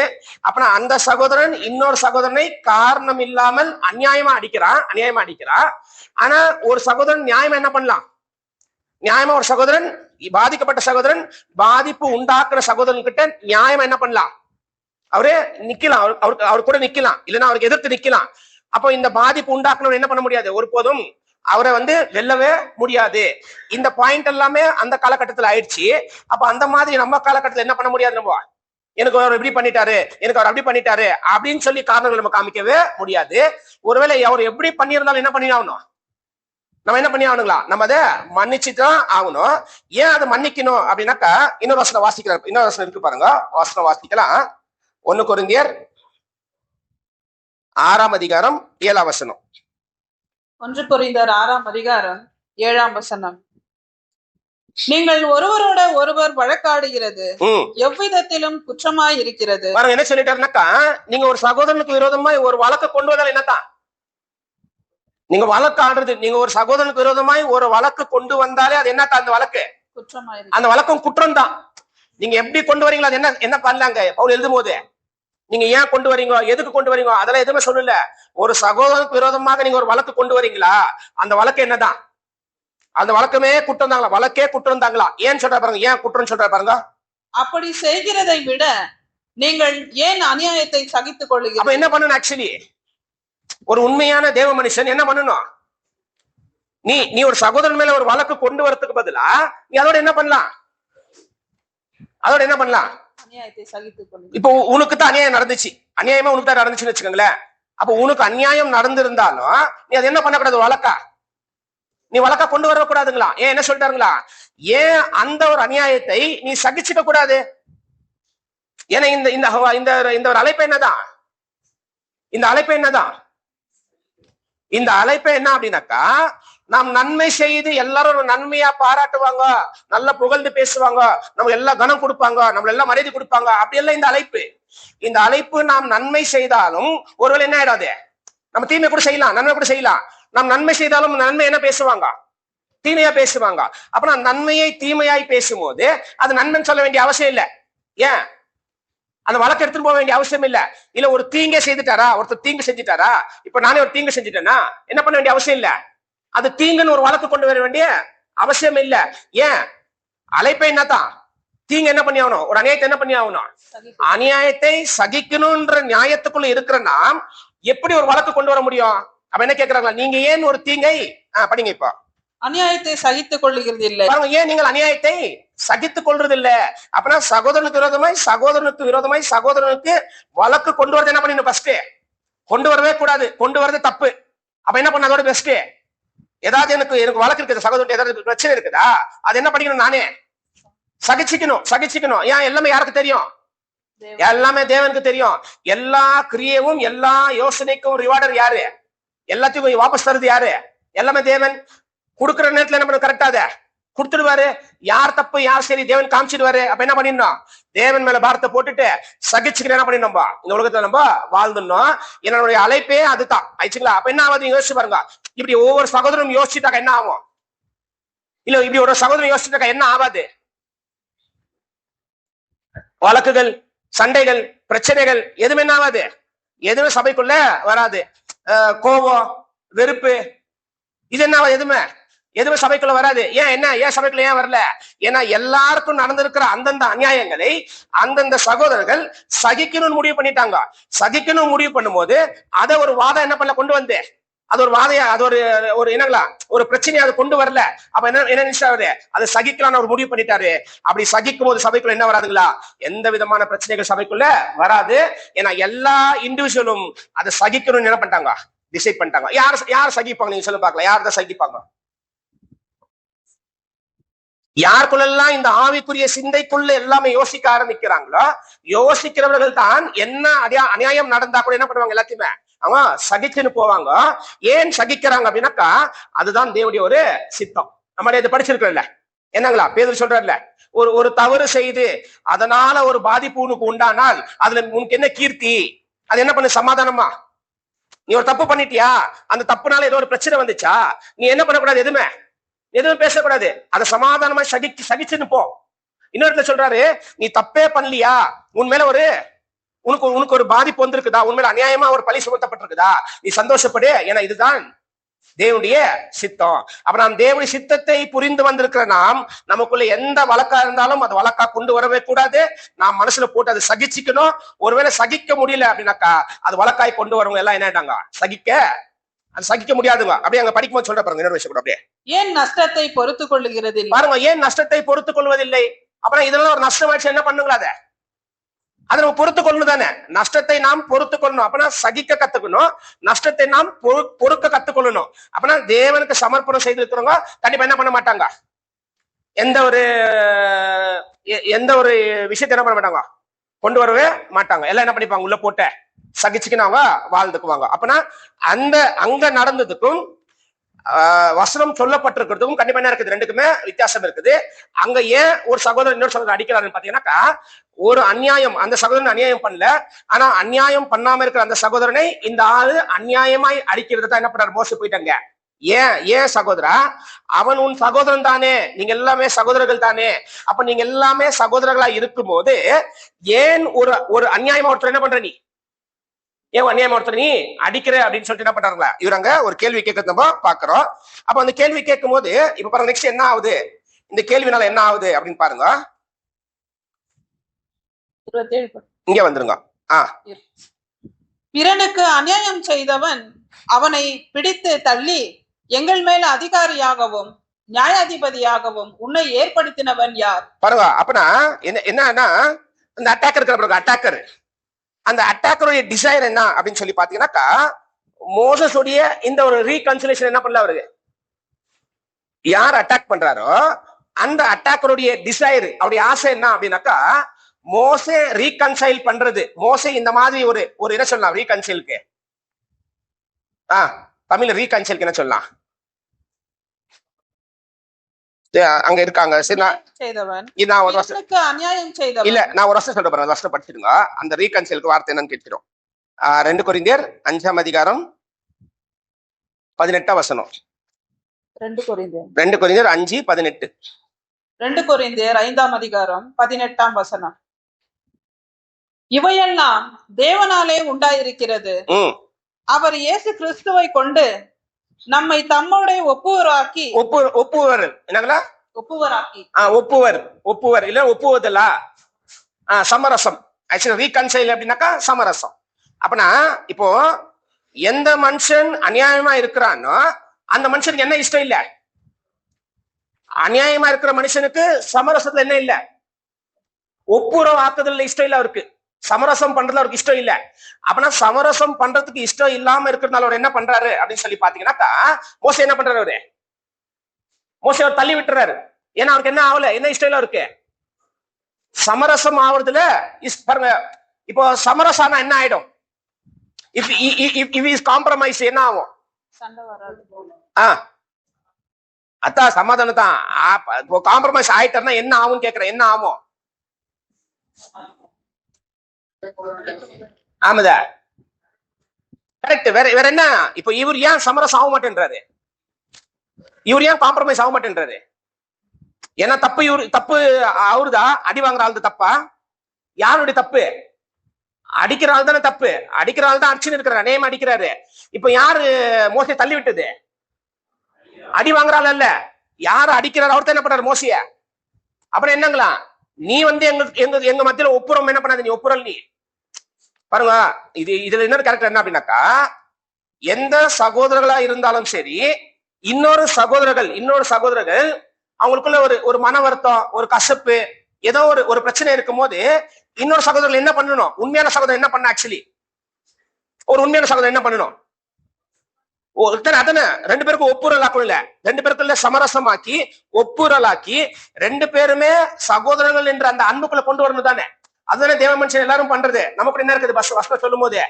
அப்பனா அந்த சகோதரன் இன்னொரு சகோதரனை காரணம் இல்லாமல் அநியாயமா அடிக்கிறான். ஆனா ஒரு சகோதரன் நியாயமா என்ன பண்ணலாம், நியாயமா ஒரு சகோதரன், பாதிக்கப்பட்ட சகோதரன், பாதிப்பு உண்டாக்குற சகோதரன் கிட்ட நியாயமா என்ன பண்ணலாம், அவரே நிக்கலாம், அவரு கூட நிக்கலாம், இல்லைன்னா அவருக்கு எதிர்த்து நிக்கலாம். அப்போ இந்த பாதிப்பு உண்டாக்குறவன் என்ன பண்ண முடியாது, ஒருபோதும் அவரை வெல்லவே முடியாது. இந்த பாயிண்ட் எல்லாமே அந்த காலகட்டத்தில் ஆயிடுச்சு. அப்ப அந்த மாதிரி நம்ம காலகட்டத்தில் என்ன பண்ண முடியாது, நம்ம எனக்கு அவர் இப்படி பண்ணிட்டாரு, எனக்கு அவர் அப்படி பண்ணிட்டாரு அப்படின்னு சொல்லி காரணங்கள் நம்ம காமிக்கவே முடியாது. ஒருவேளை அவர் எப்படி பண்ணியிருந்தாலும் என்ன பண்ணியாகணும், நம்ம என்ன பண்ணி ஆகணுங்களா? நம்ம அதை மன்னிச்சுதான் ஆகணும். ஏன் அதை மன்னிக்கணும் அப்படின்னாக்கா, இன்னொரு வசனம் வாசிக்கிறார். இன்னொரு வசனம் இருக்கு பாருங்க, வசனம் வாசிக்கலாம். 1 கொரிந்தியர் 6ஆம் அதிகாரம் 7ஆம் வசனம். 1 கொரிந்தியர் 6ஆம் அதிகாரம் 7ஆம் வசனம். நீங்கள் ஒருவரோட ஒருவர் வழக்காடுகிறது எவ்விதத்திலும் குற்றமாய் இருக்கிறது. பாருங்க என்ன சொல்லிட்டாருனாக்கா, நீங்க ஒரு சகோதரனுக்கு விரோதமா ஒரு வழக்கு கொண்டு வந்தால் என்னத்தான்? நீங்க வழக்கு ஆடுறது, நீங்க ஒரு சகோதரனுக்கு விரோதமாய் ஒரு வழக்கு கொண்டு வந்தாலே அது என்னத்தான்? அந்த வழக்கு குற்றமாய், அந்த வழக்கம் குற்றம் தான். நீங்க எப்படி கொண்டு வரீங்களோ அது என்ன பண்ணலாங்க பவுல் எழுதும் போது, நீங்க ஏன் கொண்டு வரீங்க, எதுக்கு கொண்டு வரீங்க, அதெல்லாம் எதுவுமே சொல்லல. ஒரு சகோதரனுக்கு விரோதமாக நீங்க ஒரு வழக்கு கொண்டு வரீங்களா, அந்த வழக்கு என்னதான்? அந்த வழக்கமே குற்றம் தாங்களா? வழக்கே குற்றம் தாங்களா? ஏன் சொல்ற பாருங்க, ஏன் குற்றம் சொல்ற பாருங்க. அப்படி செய்கிறதை விட நீங்கள் ஏன் அநியாயத்தை சகித்துக் கொள்ளுகிறீர்கள்? அப்ப என்ன பண்ணணும்? ஆக்சுவலி ஒரு உண்மையான தேவ மனுஷன் என்ன பண்ணணும்? நீ ஒரு சகோதரன் மேல ஒரு வழக்கு கொண்டு வரதுக்கு பதிலா நீ அதோட என்ன பண்ணலாம்? அநியாயத்தை சகித்துக் கொள்ளுங்க. இப்போ உனக்கு தான் அநியாயம் நடந்துச்சு, அநியாயமா உனக்கு தான் நடந்துச்சுன்னு வச்சுக்கோங்களேன். அப்ப உனக்கு அநியாயம் நடந்திருந்தாலும் நீ அது என்ன பண்ணக்கூடாது? வழக்கா நீ வழக்கா கொண்டு வரக்கூடாதுங்களா? ஏன் என்ன சொல்லிட்டாருங்களா? ஏன் அந்த ஒரு அநியாயத்தை நீ சகிச்சுக்க கூடாது? ஏன்னா இந்த ஒரு அழைப்பு என்னதான்? இந்த அழைப்பு என்ன அப்படின்னாக்கா, நாம் நன்மை செய்து எல்லாரும் நன்மையா பாராட்டுவாங்க, நல்லா புகழ்ந்து பேசுவாங்க, நம்ம எல்லாம் கனம் கொடுப்பாங்க, நம்ம எல்லாம் மரியாதை கொடுப்பாங்க. அப்படி எல்லாம் இந்த அழைப்பு நாம் நன்மை செய்தாலும் ஒருவேளை என்ன ஆயிடாது, நம்ம தீமை கூட செய்யலாம், நன்மை கூட செய்யலாம். நாம் நன்மை செய்தாலும் நன்மை என்ன பேசுவாங்க? தீமையா பேசுவாங்க. அப்ப நான் நன்மையை தீமையாய் பேசும்போது அது நன்மைன்னு சொல்ல வேண்டிய அவசியம் இல்லை. ஏன் அந்த வழக்கு எடுத்துட்டு போக வேண்டிய அவசியம் இல்ல. இல்ல ஒரு தீங்கே செய்துட்டாரா, ஒருத்தர் தீங்கு செஞ்சுட்டாரா, இப்ப நானே ஒரு தீங்கு செஞ்சுட்டேன்னா என்ன பண்ண வேண்டிய அவசியம் இல்ல. அது தீங்குன்னு ஒரு வழக்கு கொண்டு வர வேண்டிய அவசியம் இல்ல. ஏன் அழைப்பை என்னதான்? தீங்கு என்ன பண்ணி ஆகணும்? ஒரு அநியாயத்தை என்ன பண்ணி ஆகணும்? அநியாயத்தை சகிக்கணும்ன்ற நியாயத்துக்குள்ள இருக்கிற நாம் எப்படி ஒரு வழக்கு கொண்டு வர முடியும்? அப்ப என்ன கேக்குறாங்களா, நீங்க ஏன் ஒரு தீங்கை படிங்க இப்போ அநியாயத்தை சகித்துக் கொள்ளுகிறது இல்லை. ஏன் நீங்கள் அநியாயத்தை சகித்துக் கொள்றது இல்ல? அப்படின்னா சகோதரனுக்கு விரோதமாய் சகோதரனுக்கு வழக்கு கொண்டு வரது என்ன பண்ணணும்? ஃபர்ஸ்ட் கொண்டு வரவே கூடாது, கொண்டு வரது தப்பு. அப்ப என்ன பண்ண? அதோட பெஸ்ட் ஏதாவது எனக்கு வழக்கு இருக்குது, சகோதரன் ஏதாவது பிரச்சனை இருக்குதா, அது என்ன பண்ணிக்கணும்? நானே சகிச்சுக்கணும். ஏன் எல்லாமே யாருக்கு தெரியும்? எல்லாமே தேவனுக்கு தெரியும். எல்லா கிரியவும் எல்லா யோசனைக்கும் ரிவார்டர் யாரு? எல்லாத்தையும் வாபஸ் தருது யாரு? எல்லாமே தேவன். கொடுக்குற நேரத்துல என்ன பண்ண? கரெக்டாத கொடுத்துடுவாரு. யார் தப்பு யார் சரி தேவன் காமிச்சிடுவாரு. அப்ப என்ன பண்ணிடணும்? தேவன் மேல பாரத்தை போட்டுட்டு சகிச்சுக்கிற என்ன பண்ணிடணும்? இந்த உலகத்துல நம்ம வாழ்ந்துடணும். என்னுடைய அழைப்பே அதுதான் ஆயிடுச்சுங்களா? அப்ப என்ன ஆகுது யோசிச்சு பாருங்க. இப்படி ஒவ்வொரு சகோதரனும் யோசிச்சுட்டாக்க என்ன ஆகும்? இல்ல இப்படி ஒரு சகோதரன் யோசிச்சுட்டாக்க என்ன ஆகாது? வழக்குகள், சண்டைகள், பிரச்சனைகள் எதுவுமே என்ன ஆகாது? எதுவுமே சபைக்குள்ள வராது. கோபம், வெறுப்பு, இது என்ன எதுவுமே சபைக்குள்ள வராது. ஏன் சபைக்குள்ள ஏன் வரல? ஏன்னா எல்லாருக்கும் நடந்திருக்கிற அந்தந்த அநியாயங்களை அந்தந்த சகோதரர்கள் சகிக்கணும்னு முடிவு பண்ணிட்டாங்க. சகிக்கணும் முடிவு பண்ணும்போது அதை ஒரு வாதம் என்ன பண்ணல கொண்டு வந்து, அது ஒரு வாதையா, அது ஒரு என்னங்களா ஒரு பிரச்சனையை அது கொண்டு வரல. அப்ப என்ன நினைச்சாரு? அதை சகிக்கலாம்னு அவர் முடிவு பண்ணிட்டாரு. அப்படி சகிக்கும் போது சபைக்குள்ள என்ன வராதுங்களா? எந்த விதமான பிரச்சனைகள் சபைக்குள்ள வராது. ஏன்னா எல்லா இண்டிவிஜுவலும் அதை சகிக்கணும்னு என்ன பண்ணிட்டாங்க? டிசைட் பண்ணிட்டாங்க. யார் சகிப்பாங்க? நீங்க சொல்ல பார்க்கலாம். யார் தான் சகிப்பாங்க? யாருக்குள்ளெல்லாம் இந்த ஆவிக்குரிய சிந்தைக்குள்ள எல்லாமே யோசிக்க ஆரம்பிக்கிறாங்களோ, யோசிக்கிறவர்கள் தான் என்ன அநியாயம் நடந்தா கூட என்ன பண்ணுவாங்க? எல்லாத்தையுமே அவங்க சகிச்சுன்னு போவாங்க. ஏன் சகிக்கிறாங்க அப்படின்னாக்கா, அதுதான் தேவனுடைய ஒரு சித்தம். நம்ம இதை படிச்சிருக்கோம்ல, என்னங்களா பேதுரு சொல்றாருல, ஒரு தவறு செய்து அதனால ஒரு பாதிப்பு உனக்கு உண்டானால் அதுல உனக்கு என்ன கீர்த்தி? அது என்ன பண்ணு? சமாதானமா? நீ ஒரு தப்பு பண்ணிட்டியா, அந்த தப்புனால ஏதோ ஒரு பிரச்சனை வந்துச்சா, நீ என்ன பண்ணக்கூடாது? எதுவுமே பேசக்கூடாது. அதை சமாதானமா சகிச்சுன்னு போ. இன்னொரு சொல்றாரு, நீ தப்பே பண்ணலியா, உன்மேல உனக்கு ஒரு பாதிப்பு வந்திருக்குதா, உண்மையில அநியாயமா ஒரு பழி சுமத்தப்பட்டிருக்குதா, நீ சந்தோஷப்படு. ஏன்னா இதுதான் தேவனுடைய சித்தம். அப்ப நாம் தேவனுடைய சித்தத்தை புரிந்து வந்திருக்கிற நாம், நமக்குள்ள எந்த வழக்கா இருந்தாலும் அது வழக்கா கொண்டு வரவே கூடாது. நாம் மனசுல போட்டு அதை சகிச்சுக்கணும். ஒருவேளை சகிக்க முடியல அப்படின்னாக்கா அது வழக்காய் கொண்டு வரவங்க எல்லாம் என்ன ஆயிட்டாங்க? சகிக்க முடியாதுங்க. அப்படியே அங்க படிக்கும்போது சொல்ற பாருங்க இன்னொரு விஷயம் கூட. அப்படியே ஏன் நஷ்டத்தை பொறுத்து கொள்ளுகிறது? பாருங்க, ஏன் நஷ்டத்தை பொறுத்துக் கொள்வதில்லை? அப்புறம் இதெல்லாம் ஒரு நஷ்டம் ஆயிடுச்சு, என்ன பண்ணுங்களா? அதை நம்ம பொறுத்து கொள்ளணும் தானே. நஷ்டத்தை நாம் பொறுத்து கொள்ளணும். அப்பனா சகிக்க கத்துக்கணும், நஷ்டத்தை நாம் பொறுக்க கத்துக்கொள்ளணும். அப்பனா தேவனுக்கு சமர்ப்பணம் செய்திருக்கிறவங்க கண்டிப்பா என்ன பண்ண மாட்டாங்க, எந்த ஒரு விஷயத்தை என்ன பண்ண மாட்டாங்க, கொண்டு வரவே மாட்டாங்க. எல்லாம் என்ன பண்ணிப்பாங்க, உள்ள போட்ட சகிச்சுக்கின்னு அவங்க வாழ்ந்துக்குவாங்க. அப்பனா அங்க நடந்ததுக்கும் வசனம் சொல்லப்பட்டிருக்கிறதுக்கும் கண்டிப்பா என்ன இருக்குது, ரெண்டுக்குமே வித்தியாசம் இருக்குது. அங்க ஏன் ஒரு சகோதரன் இன்னொரு சகோதரன் அடிக்கிறாருன்னு பாத்தீங்கன்னாக்கா, ஒரு அநியாயம், அந்த சகோதரன் அநியாயம் பண்ணல, ஆனா அநியாயம் பண்ணாம இருக்கிற அந்த சகோதரனை இந்த ஆளு அநியாயமாய் அடிக்கிறது தான் என்ன பண்றாரு, மோச போயிட்டாங்க. ஏன் சகோதரா, அவன் உன் சகோதரன் தானே, நீங்க எல்லாமே சகோதரர்கள் தானே. அப்ப நீங்க எல்லாமே சகோதரர்களா இருக்கும் போது ஏன் ஒரு அநியாயமா ஒருத்தர் என்ன பண்ற, நீ ஏன் அநியாயமா ஒருத்தர் நீ அடிக்கிற அப்படின்னு சொல்லிட்டு என்ன பண்றாங்களா, இவரங்க ஒரு கேள்வி கேட்கறது நம்ம பாக்குறோம். அப்ப அந்த கேள்வி கேட்கும் போது இப்ப பாருங்க, நெக்ஸ்ட் என்ன ஆகுது, இந்த கேள்வினால என்ன ஆகுது அப்படின்னு பாருங்க. இங்க வந்துருங்க. பிறனுக்கு அநியாயம் செய்தவன் அவனை பிடித்து தள்ளி எங்கள் மேல அதிகாரியாகவும் நியாயாதிபதியாகவும் உன்னை ஏற்படுத்தினவன் யார்? பாருங்க. அப்பனா என்னன்னா, இந்த அட்டாக்கர் இருக்கிற அட்டாக்கர், அந்த அட்டாக்கருடைய டிசைர் என்ன அப்படின்னு சொல்லி பாத்தீங்கன்னாக்கா, மோசஸுடைய இந்த ஒரு ரீகன்சிலேஷன் என்ன பண்ணல, அவருக்கு யார் அட்டாக் பண்றாரோ அந்த அட்டாக்கருடைய டிசைர், அவருடைய ஆசை என்ன அப்படின்னாக்கா, மோசே ரீகன்சைல் பண்றது. மோசே இந்த மாதிரி ஒரு என்ன சொல்லலாம், ரீகன்சைலுக்கு தமிழ்ல ரீகன்சைலுக்கு என்ன சொல்லலாம், அங்க இருக்காங்க. சரி, நான் ஒரு வருஷம் இல்ல, நான் ஒரு வருஷம் சொல்றேன், வருஷம் படிச்சிருங்க. அந்த ரீகன்சைலுக்கு வார்த்தை என்னன்னு கேட்கிறோம். 2 கொரிந்தியர் 5ஆம் அதிகாரம் 18ஆம் வசனம். 2 கொரிந்தியர் 5:18. 2 கொரிந்தியர் 5ஆம் அதிகாரம் 18ஆம் வசனம். இவையெல்லாம் தேவனாலே உண்டாயிருக்கிறது, அவர் இயேசு கிறிஸ்துவை கொண்டு நம்மை தம்மோட ஒப்புவராக்கி. ஒப்புவர் என்னங்களா, ஒப்புவர் இல்ல ஒப்புவதலா, சமரசம். ஆக்சுவலி ரீகன்சைல் அப்படின்னாக்கா சமரசம். அப்பனா இப்போ எந்த மனுஷன் அநியாயமா இருக்கிறானோ அந்த மனுஷனுக்கு என்ன இஷ்டம் இல்ல, அநியாயமா இருக்கிற மனுஷனுக்கு சமரசத்துல என்ன இல்ல, ஒப்புரவு ஆக்குதல் இஷ்டம் இல்ல, அவருக்கு சமரசம் பண்றதுல அவருக்கு இஷ்டம் இல்ல. அப்பனா சமரசம் பண்றதுக்கு இஷ்டம் இல்லாம இருக்கிறதுனால அவர் என்ன பண்றாரு அப்படின்னு சொல்லி பாத்தீங்கன்னாக்கா, மோசே என்ன பண்றாரு, அவரு மோசே அவர் தள்ளி விட்டுறாரு. ஏன்னா அவருக்கு என்ன ஆகல, என்ன இஷ்டம் இல்ல அவருக்கு, சமரசம் ஆகுறதுல பாருங்க. இப்போ சமரசம் என்ன ஆயிடும், காம்ப்ரமைஸ் என்ன ஆகும், அதான் சமாதானம் தான். காம்ப்ரமைஸ் ஆயிட்டா என்ன ஆகும் கேக்குறேன், என்ன ஆகும், ஆமாதா, கரெக்ட். வேற என்ன, இப்ப இவர் ஏன் சமரசம் ஆக மாட்டேன்றாரு, இவர் ஏன் காம்ப்ரமைஸ் ஆக மாட்டேன்றாரு, ஏன்னா தப்பு அவருதா, அடி வாங்குற ஆள் தப்பா, யாருடைய தப்பு, அடிக்கிற ஆள் தானே தப்பு, அடிக்கிற ஆள் தான் அடிச்சுன்னு இருக்கிறார், நேம் அடிக்கிறாரு. இப்ப யாரு மோசையை தள்ளி விட்டது, அடி வாங்குறாள் அல்ல, யாரு அடிக்கிறார் அவர் தான் என்ன பண்றாரு, மோசைய. அப்புறம் என்னங்களா, நீ எங்க மத்தியில ஒப்புறம் என்ன பண்ணாது, நீ ஒப்புரல் நீ பாருங்க. இதுல இன்னொரு கேரக்டர் என்ன அப்படின்னாக்கா, எந்த சகோதரர்களா இருந்தாலும் சரி, இன்னொரு சகோதரர்கள் அவங்களுக்குள்ள ஒரு மன வருத்தம், ஒரு கசப்பு, ஏதோ ஒரு பிரச்சனை இருக்கும் போது இன்னொரு சகோதரர்கள் என்ன பண்ணணும், உண்மையான சகோதரர் என்ன பண்ண, ஆக்சுவலி ஒரு உண்மையான சகோதரர் என்ன பண்ணணும், அதானே 2 பேருக்கும் ஒப்புரல் ஆக்கணும்ல, 2 பேருக்குள்ள சமரசமாக்கி ஒப்புரலாக்கி 2 பேருமே சகோதரர்கள் என்ற அந்த அன்புக்குள்ள கொண்டு வரணும் தானே. அதுதானே தேவ மனுஷன் எல்லாரும் பண்றது. நமக்கு என்ன இருக்குது, வசனம் சொல்லும் போது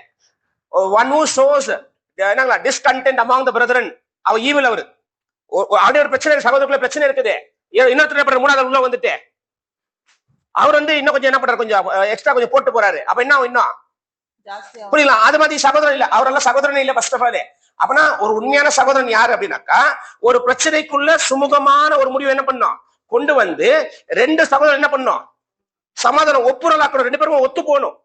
one who shows என்னங்களா discontent among the brethren, அவ ஈவில், அவரு அப்படியே ஒரு பிரச்சனை, சகோதரர்களுக்குள்ள பிரச்சனை இருக்குது, இன்னொருத்தர் 3ஆவது உள்ள வந்துட்டு அவர் இன்னும் கொஞ்சம் என்ன பண்றாரு, கொஞ்சம் எக்ஸ்ட்ரா கொஞ்சம் போட்டு போறாரு. அப்ப என்ன இன்னும் புரியல, அது மாதிரி சகோதரன் இல்ல, அவரெல்லாம் சகோதரன் இல்ல ஃபர்ஸ்ட் ஆஃப் ஆல். அப்பனா ஒரு உண்மையான சகோதரன் யாரு அப்படின்னாக்கா, ஒரு பிரச்சனைக்குள்ள சுமூகமான ஒரு முடிவு என்ன பண்ணும், கொண்டு வந்து 2 சகோதரன் என்ன பண்ணும், சமாதானம் ஒப்புரல் ஆக்கணும், 2 பேரும் ஒத்து போகணும்.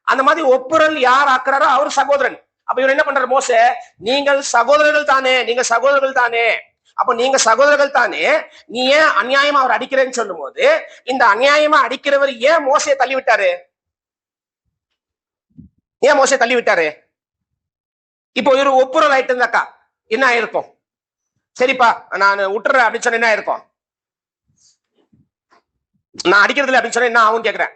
அந்த மாதிரி ஒப்புரல் யார் ஆக்குறாரோ அவர் சகோதரன். அப்ப இவர் என்ன பண்றாரு, மோசே நீங்கள் சகோதரர்கள் தானே, நீங்க சகோதரர்கள் தானே, அப்ப நீங்க சகோதரர்கள் தானே, நீ ஏன் அநியாயமா அவர் அடிக்கிறேன்னு சொல்லும் போது, இந்த அநியாயமா அடிக்கிறவர் ஏன் மோசையை தள்ளி விட்டாரு, ஏன் மோசையை தள்ளி விட்டாரு. இப்போ ஒரு ஒப்புரல் ஆயிட்டு இருந்தாக்கா என்ன ஆயிருக்கும், சரிப்பா நான் விட்டுறேன் அப்படின்னு சொன்ன என்ன ஆயிருக்கும், நான் அடிக்கிறது இல்லை அப்படின்னு சொன்ன என்ன ஆகும் கேக்குறேன்,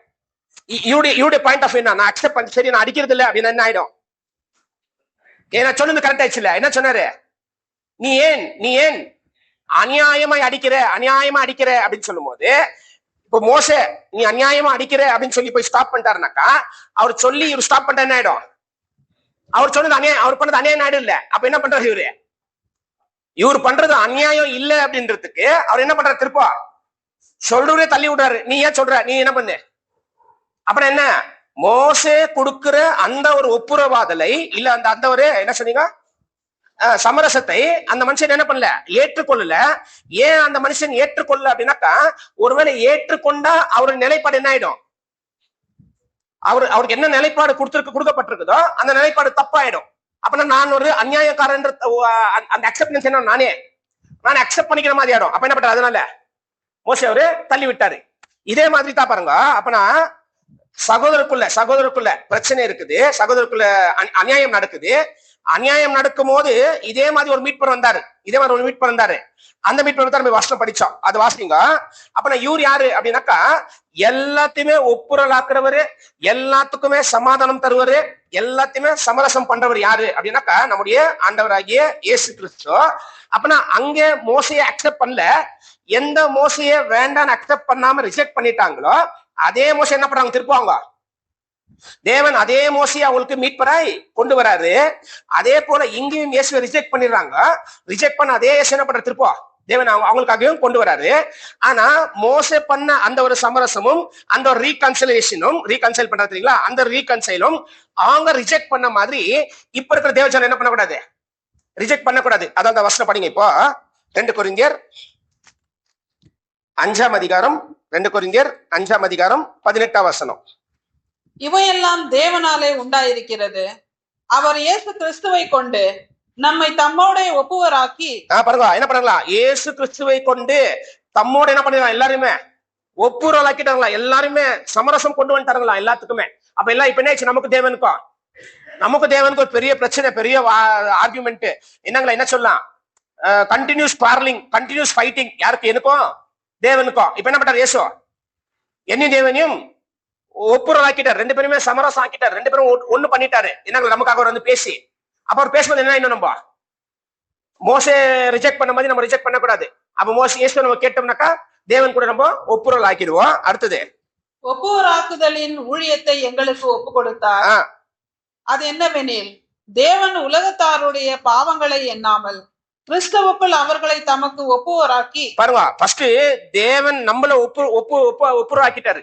இவருடைய பாயிண்ட் ஆஃப் என்ன, நான் அக்செப்ட் பண்ண சரி நான் அடிக்கிறது இல்லை அப்படின்னு என்ன ஆயிடும்? ஏன்னா சொன்னது கரெக்ட் ஆயிடுச்சு இல்ல? என்ன சொன்னாரு? நீ ஏன் அநியாயமா அடிக்கிற அப்படின்னு சொல்லும் போது, இப்ப மோசே நீ அநியாயமா அடிக்கிற அப்படின்னு சொல்லி போய் ஸ்டாப் பண்ணிட்டாருனாக்கா, அவர் சொல்லி இவர் ஸ்டாப் பண்ணிட்டா என்ன ஆயிடும்? அவர் சொன்னது அநியாயம், அவர் பண்ணது அநியாயம் ஆயிடும் இல்ல? அப்ப என்ன பண்றாரு இவர் பண்றது அநியாயம் இல்ல அப்படின்றதுக்கு அவர் என்ன பண்றாரு? திருப்பா சொல்றவரே தள்ளி விடுறாரு. நீ ஏன் சொல்ற, நீ என்ன பண்ணு? அப்புறம் என்ன, மோசே கொடுக்கிற அந்த ஒரு ஒப்புரவாதலை இல்ல அந்த ஒரு என்ன சொன்னீங்க சமரசத்தை அந்த மனுஷன் என்ன பண்ணல, ஏற்றுக்கொள்ளல. ஏன் அந்த மனுஷன் ஏற்றுக்கொள்ளல அப்படின்னாக்கா, ஒருவேளை ஏற்றுக்கொண்டா அவருடைய நிலைப்பாடு என்ன ஆயிடும்? அவருக்கு என்ன நிலைப்பாடு கொடுக்கப்பட்டிருக்குதோ அந்த நிலைப்பாடு தப்பாயிடும். அப்ப நான் ஒரு அநியாயக்காரன் அந்த அக்செப்டன்ஸ் என்ன நான் அக்செப்ட் பண்ணிக்கிற மாதிரி ஆயிடும். அப்ப என்ன பண்றாரு? அதனால மோசே அவரு தள்ளி விட்டாரு. இதே மாதிரி தான் பாருங்க. அப்பனா சகோதரருக்குள்ள பிரச்சனை இருக்குது, சகோதரருக்குள்ள அநியாயம் நடக்குது. அநியாயம் நடக்கும் போது இதே மாதிரி ஒரு மீட்பர் வந்தாரு, அந்த மீட்பர் தான் நம்ம வருஷம் படிச்சோம், அது வாசிங்க. அப்ப இவர் யாரு அப்படின்னாக்கா, எல்லாத்தையுமே ஒப்புரலாக்குறவரு, எல்லாத்துக்குமே சமாதானம் தருவாரு, எல்லாத்தையுமே சமரசம் பண்றவர் யாரு அப்படின்னாக்கா நம்முடைய ஆண்டவராகிய இயேசு கிறிஸ்து. அப்பனா அங்க மோசையை அக்செப்ட் பண்ணல. எந்த மோசையை வேண்டான்னு அக்செப்ட் பண்ணாம ரிஜெக்ட் பண்ணிட்டாங்களோ அதே மோசை என்ன பண்றாங்க? திருப்புவாங்க. தேவன் அதே மோசையை அவங்களுக்கு மீட்பராய் கொண்டு வராரு. அதே போல இங்கேயும் இயேசுவை ரிஜெக்ட் பண்ணிடுறாங்க. ரிஜெக்ட் பண்ண அதே இயேசு என்ன பண்ற? திருப்பா தேவன் அவங்களுக்காகவும் கொண்டு வராரு. ஆனா மோசே பண்ண அந்த ஒரு சமரசமும் அந்த ஒரு ரீகன்சைல் பண்றீங்களா, அந்த ரீகன்சைலும் அவங்க ரிஜெக்ட் பண்ண மாதிரி இப்ப இருக்கிற தேவஜனம் என்ன பண்ணக்கூடாது? ரிஜெக்ட் பண்ணக்கூடாது. அதாவது வசனம் படிங்க இப்போ, 2 கொரிந்தியர் 5ஆம் அதிகாரம், 2 கொரிந்தியர் 5ஆம் அதிகாரம் 18ஆம் வசனம். இவையெல்லாம் தேவனாலே உண்டாயிருக்கிறது, அவர் இயேசு கிறிஸ்துவை கொண்டு நம்மை தம்மோட ஒப்புவராக்கி. பாருங்க என்ன பண்ணலாம்? இயேசு கிறிஸ்துவை கொண்டு தம்மோட என்ன பண்ணிடலாம்? எல்லாருமே ஒப்புரவாக்கிட்டாங்களா? எல்லாருமே சமரசம் கொண்டு வந்துட்டாங்களா எல்லாத்துக்குமே? அப்ப எல்லாம் இப்ப என்ன நமக்கு தேவனுக்கு ஒரு பெரிய பிரச்சனை, பெரிய ஆர்குமெண்ட் என்னங்களா? என்ன சொல்லலாம்? Continuous quarrelling, continuous fighting. யாருக்கு? எனக்கும் தேவனுக்கும். இப்ப என்ன பண்றாரு இயேசு? என்னையும் தேவனையும் ஒப்புரவாக்கிட்டார், 2 பேருமே சமரசம் ஆக்கிட்டார், 2 பேரும் ஒண்ணு பண்ணிட்டாரு. என்ன நமக்காக அவர் வந்து பேசி, அப்ப அவர் பேசும்போது என்ன இன்னும் நம்ம மோசே ரிஜெக்ட் பண்ண மாதிரி நம்ம ரிஜெக்ட் பண்ணக்கூடாது. அப்ப மோசே இயேசு நம்ம கேட்டோம்னாக்கா தேவன் கூட நம்ம ஒப்புரல் ஆக்கிடுவோம். அடுத்தது, ஒப்புரவாக்குதலின் ஊழியத்தை எங்களுக்கு ஒப்பு கொடுத்தார். அது என்னவெனில், தேவன் உலகத்தாருடைய பாவங்களை எண்ணாமல் கிறிஸ்துவுக்குள் அவர்களை தமக்கு ஒப்புவராக்கி. பாருங்க, ஃபர்ஸ்ட் தேவன் நம்மள ஒப்புரவாக்கிட்டாரு,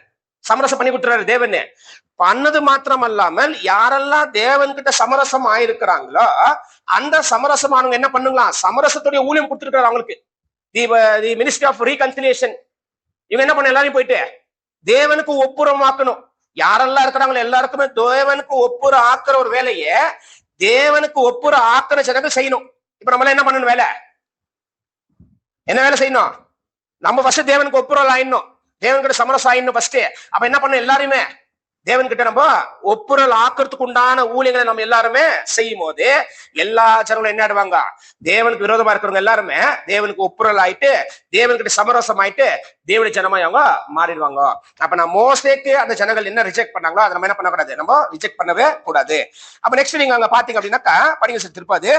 சமரசம் பண்ணி கொடுத்துறாரு. தேவன் பண்ணது மாத்திரம் அல்லாமல் யாரெல்லாம் தேவன் கிட்ட சமரசம் ஆயிருக்கிறாங்களோ அந்த சமரசமானவங்க என்ன பண்ணுங்களா? சமரசத்துடைய ஊழியம் கொடுத்துருக்காரு அவங்களுக்கு. The ministry of reconciliation. இவங்க என்ன பண்ண? எல்லாரையும் போயிட்டு தேவனுக்கு ஒப்புரமாக்கணும். யாரெல்லாம் இருக்கிறாங்களோ எல்லாருக்குமே தேவனுக்கு ஒப்புர ஆக்குற ஒரு வேலையை தேவனுக்கு ஒப்புர ஆக்குற ஜனங்கள் செய்யணும். இப்ப நம்மள என்ன பண்ணணும்? என்ன வேலை செய்யணும்? நம்ம ஃபர்ஸ்ட் தேவனுக்கு ஒப்புரல் ஆயிடணும், தேவன்கிட்ட சமரசம் ஆயிடணும் ஃபர்ஸ்ட். அப்ப என்ன பண்ணணும்? எல்லாருமே தேவன் கிட்ட நம்ம ஒப்புரல் ஆக்குறதுக்கு உண்டான ஊழியங்களை நம்ம எல்லாருமே செய்யும் போது எல்லா ஜனங்களும் என்ன ஆடுவாங்க? தேவனுக்கு விரோதமா இருக்கிறவங்க எல்லாருமே தேவனுக்கு ஒப்புரல் ஆயிட்டு தேவன்கிட்ட சமரசம் ஆயிட்டு தேவனுடைய ஜனமாய் அவங்க மாறிடுவாங்க. அப்ப நான் மோசேக்கு அந்த ஜனங்கள் என்ன ரிஜெக்ட் பண்ணாங்களோ அதை நம்ம என்ன பண்ணக்கூடாது? நம்ம ரிஜெக்ட் பண்ணவே கூடாது. அப்ப நெக்ஸ்ட் நீங்க அங்க பாத்தீங்க அப்படின்னாக்கா படிங்க சார், திருப்பாது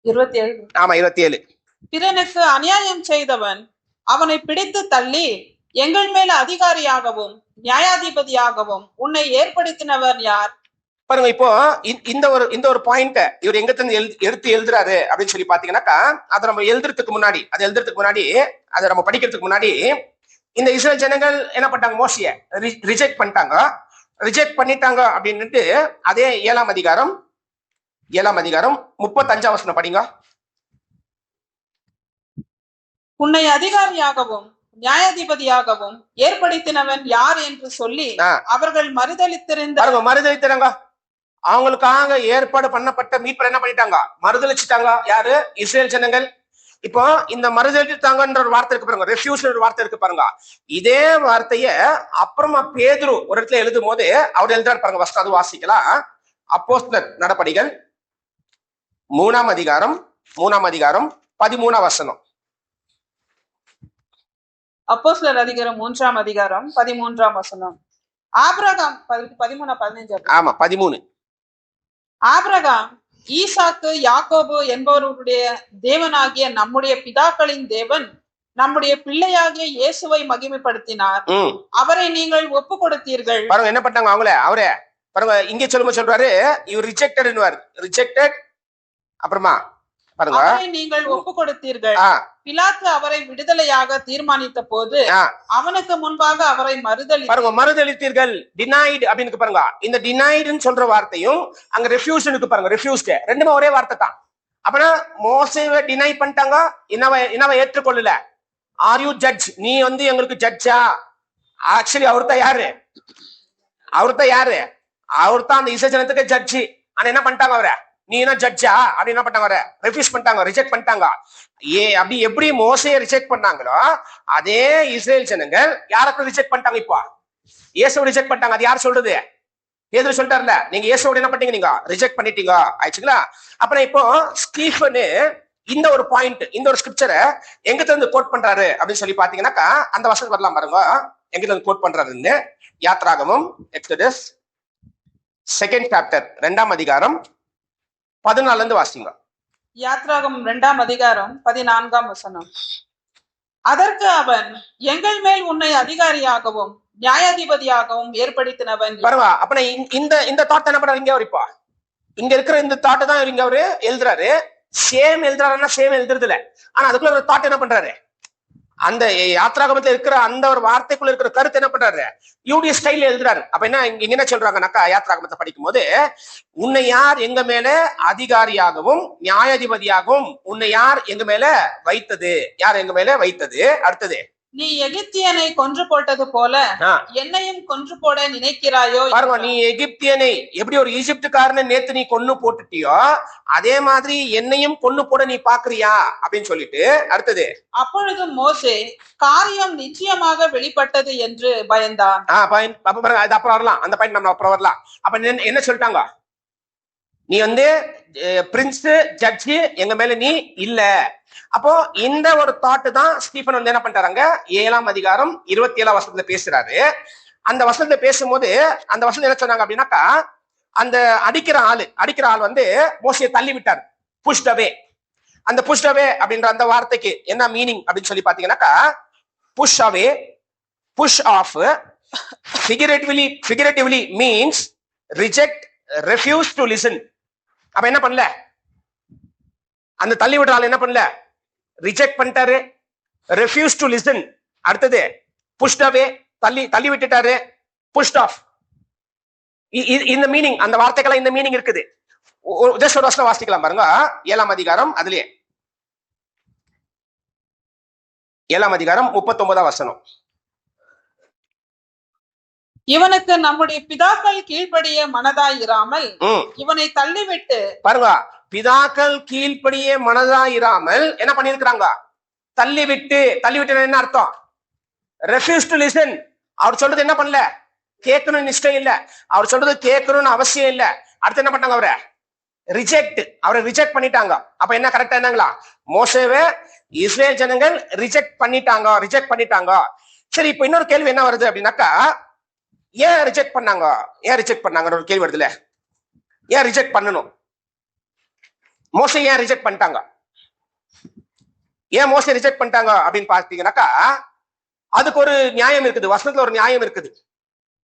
27. ஆமா 27. பிறனுக்கு அநியாயம் செய்தவன் அவனை பிடித்து தள்ளி எங்கள் மேல அதிகாரியாகவும் நியாயாதிபதியாகவும் உன்னை ஏற்படுத்தினவர் யார்? பாருங்க, இப்போ இந்த ஒரு பாயிண்ட் இவர் எங்க எடுத்து எழுதுறாரு அப்படின்னு சொல்லி பாத்தீங்கன்னாக்கா, அதை நம்ம எழுதுறதுக்கு முன்னாடி அதை நம்ம படிக்கிறதுக்கு முன்னாடி இந்த இஸ்ரேல் ஜனங்கள் என்ன பண்ணிட்டாங்க? மோசையை ரிஜெக்ட் பண்ணிட்டாங்க அப்படின்னுட்டு அதே 7ஆம் அதிகாரம் 35ஆம் வசனம் படிங்க. உன்னை அதிகாரியாகவும் நியாயாதிபதியாகவும் ஏற்படுத்தினவன் யார் என்று சொல்லி அவர்கள் மறுதலித்திருந்தாங்க. அவங்களுக்காக ஏற்பாடு பண்ணப்பட்ட மீட்பர் என்ன பண்ணிட்டாங்க? மறுதலிச்சுட்டாங்க. யாரு? இஸ்ரேல் ஜனங்கள். இப்போ இந்த மறுதலித்தாங்கன்ற ஒரு வார்த்தை இருக்கு பாருங்க, ரெஃப்யூஸ் ஒரு வார்த்தை இருக்கு பாருங்க. இதே வார்த்தைய அப்புறமா பேதுரு ஒரு இடத்துல எழுதும் போது அவர் எழுதுறாரு பாருங்க. ஃபர்ஸ்ட் அது வாசிக்கலாம். அப்போஸ்தலர் நடபடிகள் 3ஆம் அதிகாரம் 13ஆம் வசனம். அப்போஸ்தலர் அதிகாரம் 3ஆம் அதிகாரம் 13ஆம் வசனம். ஆபிரகாம் 13 15. ஆமா 13. ஆபிரகாம் ஈசாக்கு யாக்கோபு என்பவருடைய தேவனாகிய நம்முடைய பிதாக்களின் தேவன் நம்முடைய பிள்ளையாகிய இயேசுவை மகிமைப்படுத்தினார். அவரை நீங்கள் ஒப்பு கொடுத்தீர்கள். பாருங்க என்ன பண்ணாங்க அவரே பாருங்க இங்கே சொல்றாரு இவர் ரிஜெக்டட். அப்புறமா பாருங்க அவரை நீங்கள் ஒப்பு கொடுத்தீர்கள். பிலாத்து அவரை விடுதலையாக தீர்மானித்த போது அவனுக்கு முன்பாக அவரை மறுதளித்தீர்கள். டினைட் அப்படின்னு பாருங்க. இந்த டினைடுன்னு சொல்ற வார்த்தையும் அங்க ரெஃப்யூஷனுக்கு பாருங்க, ரெஃப்யூஸ்ட் ரெண்டுமே ஒரே வார்த்தை தான். அப்பனா மோசேவை டினை பண்ணிட்டாங்க, இன்னவ ஏற்றுக்கொள்ளல. Are you judge? நீ எங்களுக்கு ஜட்ஜா? ஆக்சுவலி அவர்தான் யாரு? அவர்தான் அந்த இசைஜனத்துக்கு ஜட்ஜி. ஆனா என்ன பண்ணிட்டாங்க அவரை? நீ என்ன ஜட்ஜா அப்படின்னு என்ன பண்ணாங்க? ரெஃப்யூஸ் பண்ணிட்டாங்க, ரிஜெக்ட் பண்ணிட்டாங்க. அப்படி எப்படி மோசையை ரிஜெக்ட் பண்ணாங்களோ அதே இஸ்ரேல் ஜனங்கள் யாருக்கு ரிஜெக்ட் பண்ணிட்டாங்க? இப்போ இயேசுவை ரிஜெக்ட் பண்ணிட்டாங்க. அது யார் சொல்றது? பேதுரு சொல்லிட்டாருல, நீங்க இயேசுவோட என்ன பண்ணீங்க? நீங்க ரிஜெக்ட் பண்ணிட்டீங்க ஆயிடுச்சுங்களா? அப்புறம் இப்போ ஸ்டீஃபனு இந்த ஒரு பாயிண்ட், இந்த ஒரு ஸ்கிரிப்சரை எங்கிட்ட இருந்து கோட் பண்றாரு அப்படின்னு சொல்லி பாத்தீங்கன்னாக்கா அந்த வசனம் வரலாம் பாருங்க. எங்கிட்ட இருந்து கோட் பண்றாருன்னு யாத்ராகமம் எக்ஸோடஸ் 2nd சாப்டர் 2ஆம் அதிகாரம் 14 இருந்து வாசிங்க. யாத்ராகமம் 2ஆம் அதிகாரம் 14ஆம் வசனம். அதற்கு அவன், எங்கள் மேல் உன்னை அதிகாரியாகவும் நியாயாதிபதியாகவும் ஏற்படுத்தினவன். பாருங்க அப்ப இந்த தாட் என்ன பண்றாரு? இங்க இருக்கிற இந்த தாட்டு தான் இங்க அவரு எழுதுறாரு. சேம் எழுதுறாருன்னா சேம் எழுதுறது இல்ல. ஆனா அதுக்குள்ள ஒரு தாட் என்ன பண்றாரு? அந்த யாத்ராகமத்துல இருக்கிற அந்த ஒரு வார்த்தைக்குள்ள இருக்கிற கருத்து என்ன பண்றாரு? யூடிய ஸ்டைல் எழுதுறாரு. அப்ப இங்க என்ன சொல்றாங்கன்னாக்கா யாத்ராகமத்தை படிக்கும் போது, உன்னை யார் எங்க மேல அதிகாரியாகவும் நியாயாதிபதியாகவும் உன்னை யார் எங்க மேல வைத்தது? யார் எங்க மேல வைத்தது? அடுத்தது, நீ எகிப்தியனை கொன்று போட்டது போல என்னையும் கொன்று போட நினைக்கிறாயோ? பாருங்க, நீ எகிப்தியனை எப்படி ஒரு ஈஜிப்துக்காரனை நேத்து நீ கொன்னு போட்டுட்டியோ அதே மாதிரி என்னையும் கொன்னு போட நீ பாக்குறியா அப்படின்னு சொல்லிட்டு அடுத்தது, அப்பொழுது மோசே காரியம் நிச்சயமாக வெளிப்பட்டது என்று பயந்தான். அப்புறம் வரலாம், அந்த பாயிண்ட் நம்ம அப்புறம் வரலாம். அப்ப என்ன சொல்லிட்டாங்க? நீ பிரின்ஸ் ஜட்ஜி எங்க மேல நீ இல்ல. அப்போ இந்த ஒரு தாட்டு தான் ஸ்டீபன் என்ன பண்றாங்க 7ஆம் அதிகாரம் 27ஆம் வசனத்துல பேசுறாரு. அந்த வசனத்துல பேசும்போது அந்த வசனம் என்ன சொன்னாங்க அப்படின்னாக்கா, அந்த அடிக்கிற ஆள் மோசையை தள்ளி விட்டார், புஷ்ட் அவே. அந்த புஷ்ட் அவே அப்படின்ற அந்த வார்த்தைக்கு என்ன மீனிங் அப்படின்னு சொல்லி பாத்தீங்கன்னாக்கா, push away, push off, figuratively means reject, refuse to listen. அப்ப என்ன பண்ணல? அந்த தள்ளி விடுற ஆள் என்ன பண்ணல? ரிஜெக்ட் பண்ணிட்டாரு, ரெஃப்யூஸ் டு லிசன். அடுத்தது புஷ்ட் அவே, தள்ளி விட்டுட்டாரு, புஷ்ட் ஆஃப். இந்த மீனிங், அந்த வார்த்தைக்கெல்லாம் இந்த மீனிங் இருக்குது. ஜஸ்ட் ஒரு வசனம் வாசிக்கலாம் பாருங்க. 7ஆம் அதிகாரம், அதுலயே 7ஆம் அதிகாரம் 39ஆம் வசனம். இவனுக்கு நம்முடைய பிதாக்கள் கீழ்ப்படிய மனதாயிராமல் இவனை தள்ளிவிட்டு, பாருங்க, பிதாக்கள் கீழ்ப்படிய மனதாயிராமல் என்ன பண்ணிருக்கிறாங்க? தள்ளிவிட்டு என்ன அர்த்தம்? Refuse to listen. அவர் சொல்றது என்ன பண்ணல? கேட்கணும்னு இஷ்டம் இல்ல. அவர் சொல்றது கேட்கணும்னு அவசியம் இல்ல. அடுத்து என்ன பண்ணாங்க? அவரை ரிஜெக்ட் பண்ணிட்டாங்க. அப்ப என்ன கரெக்டா என்னங்களா? மோசேவை இஸ்ரேல் ஜனங்கள் ரிஜெக்ட் பண்ணிட்டாங்க. சரி, இப்ப இன்னொரு கேள்வி என்ன வருது அப்படின்னாக்கா, ஏன் ரிஜெக்ட் பண்ணாங்க ஒரு கேள்வி வருதுல. ஏன் ரிஜெக்ட் பண்ணணும்? மோசே ஏன் ரிஜெக்ட் பண்ணிட்டாங்க? ஏன் மோசே ரிஜெக்ட் பண்ணிட்டாங்க அப்படின்னு பாத்தீங்கன்னாக்கா, அதுக்கு ஒரு நியாயம் இருக்குது, வசனத்துல ஒரு நியாயம் இருக்குது.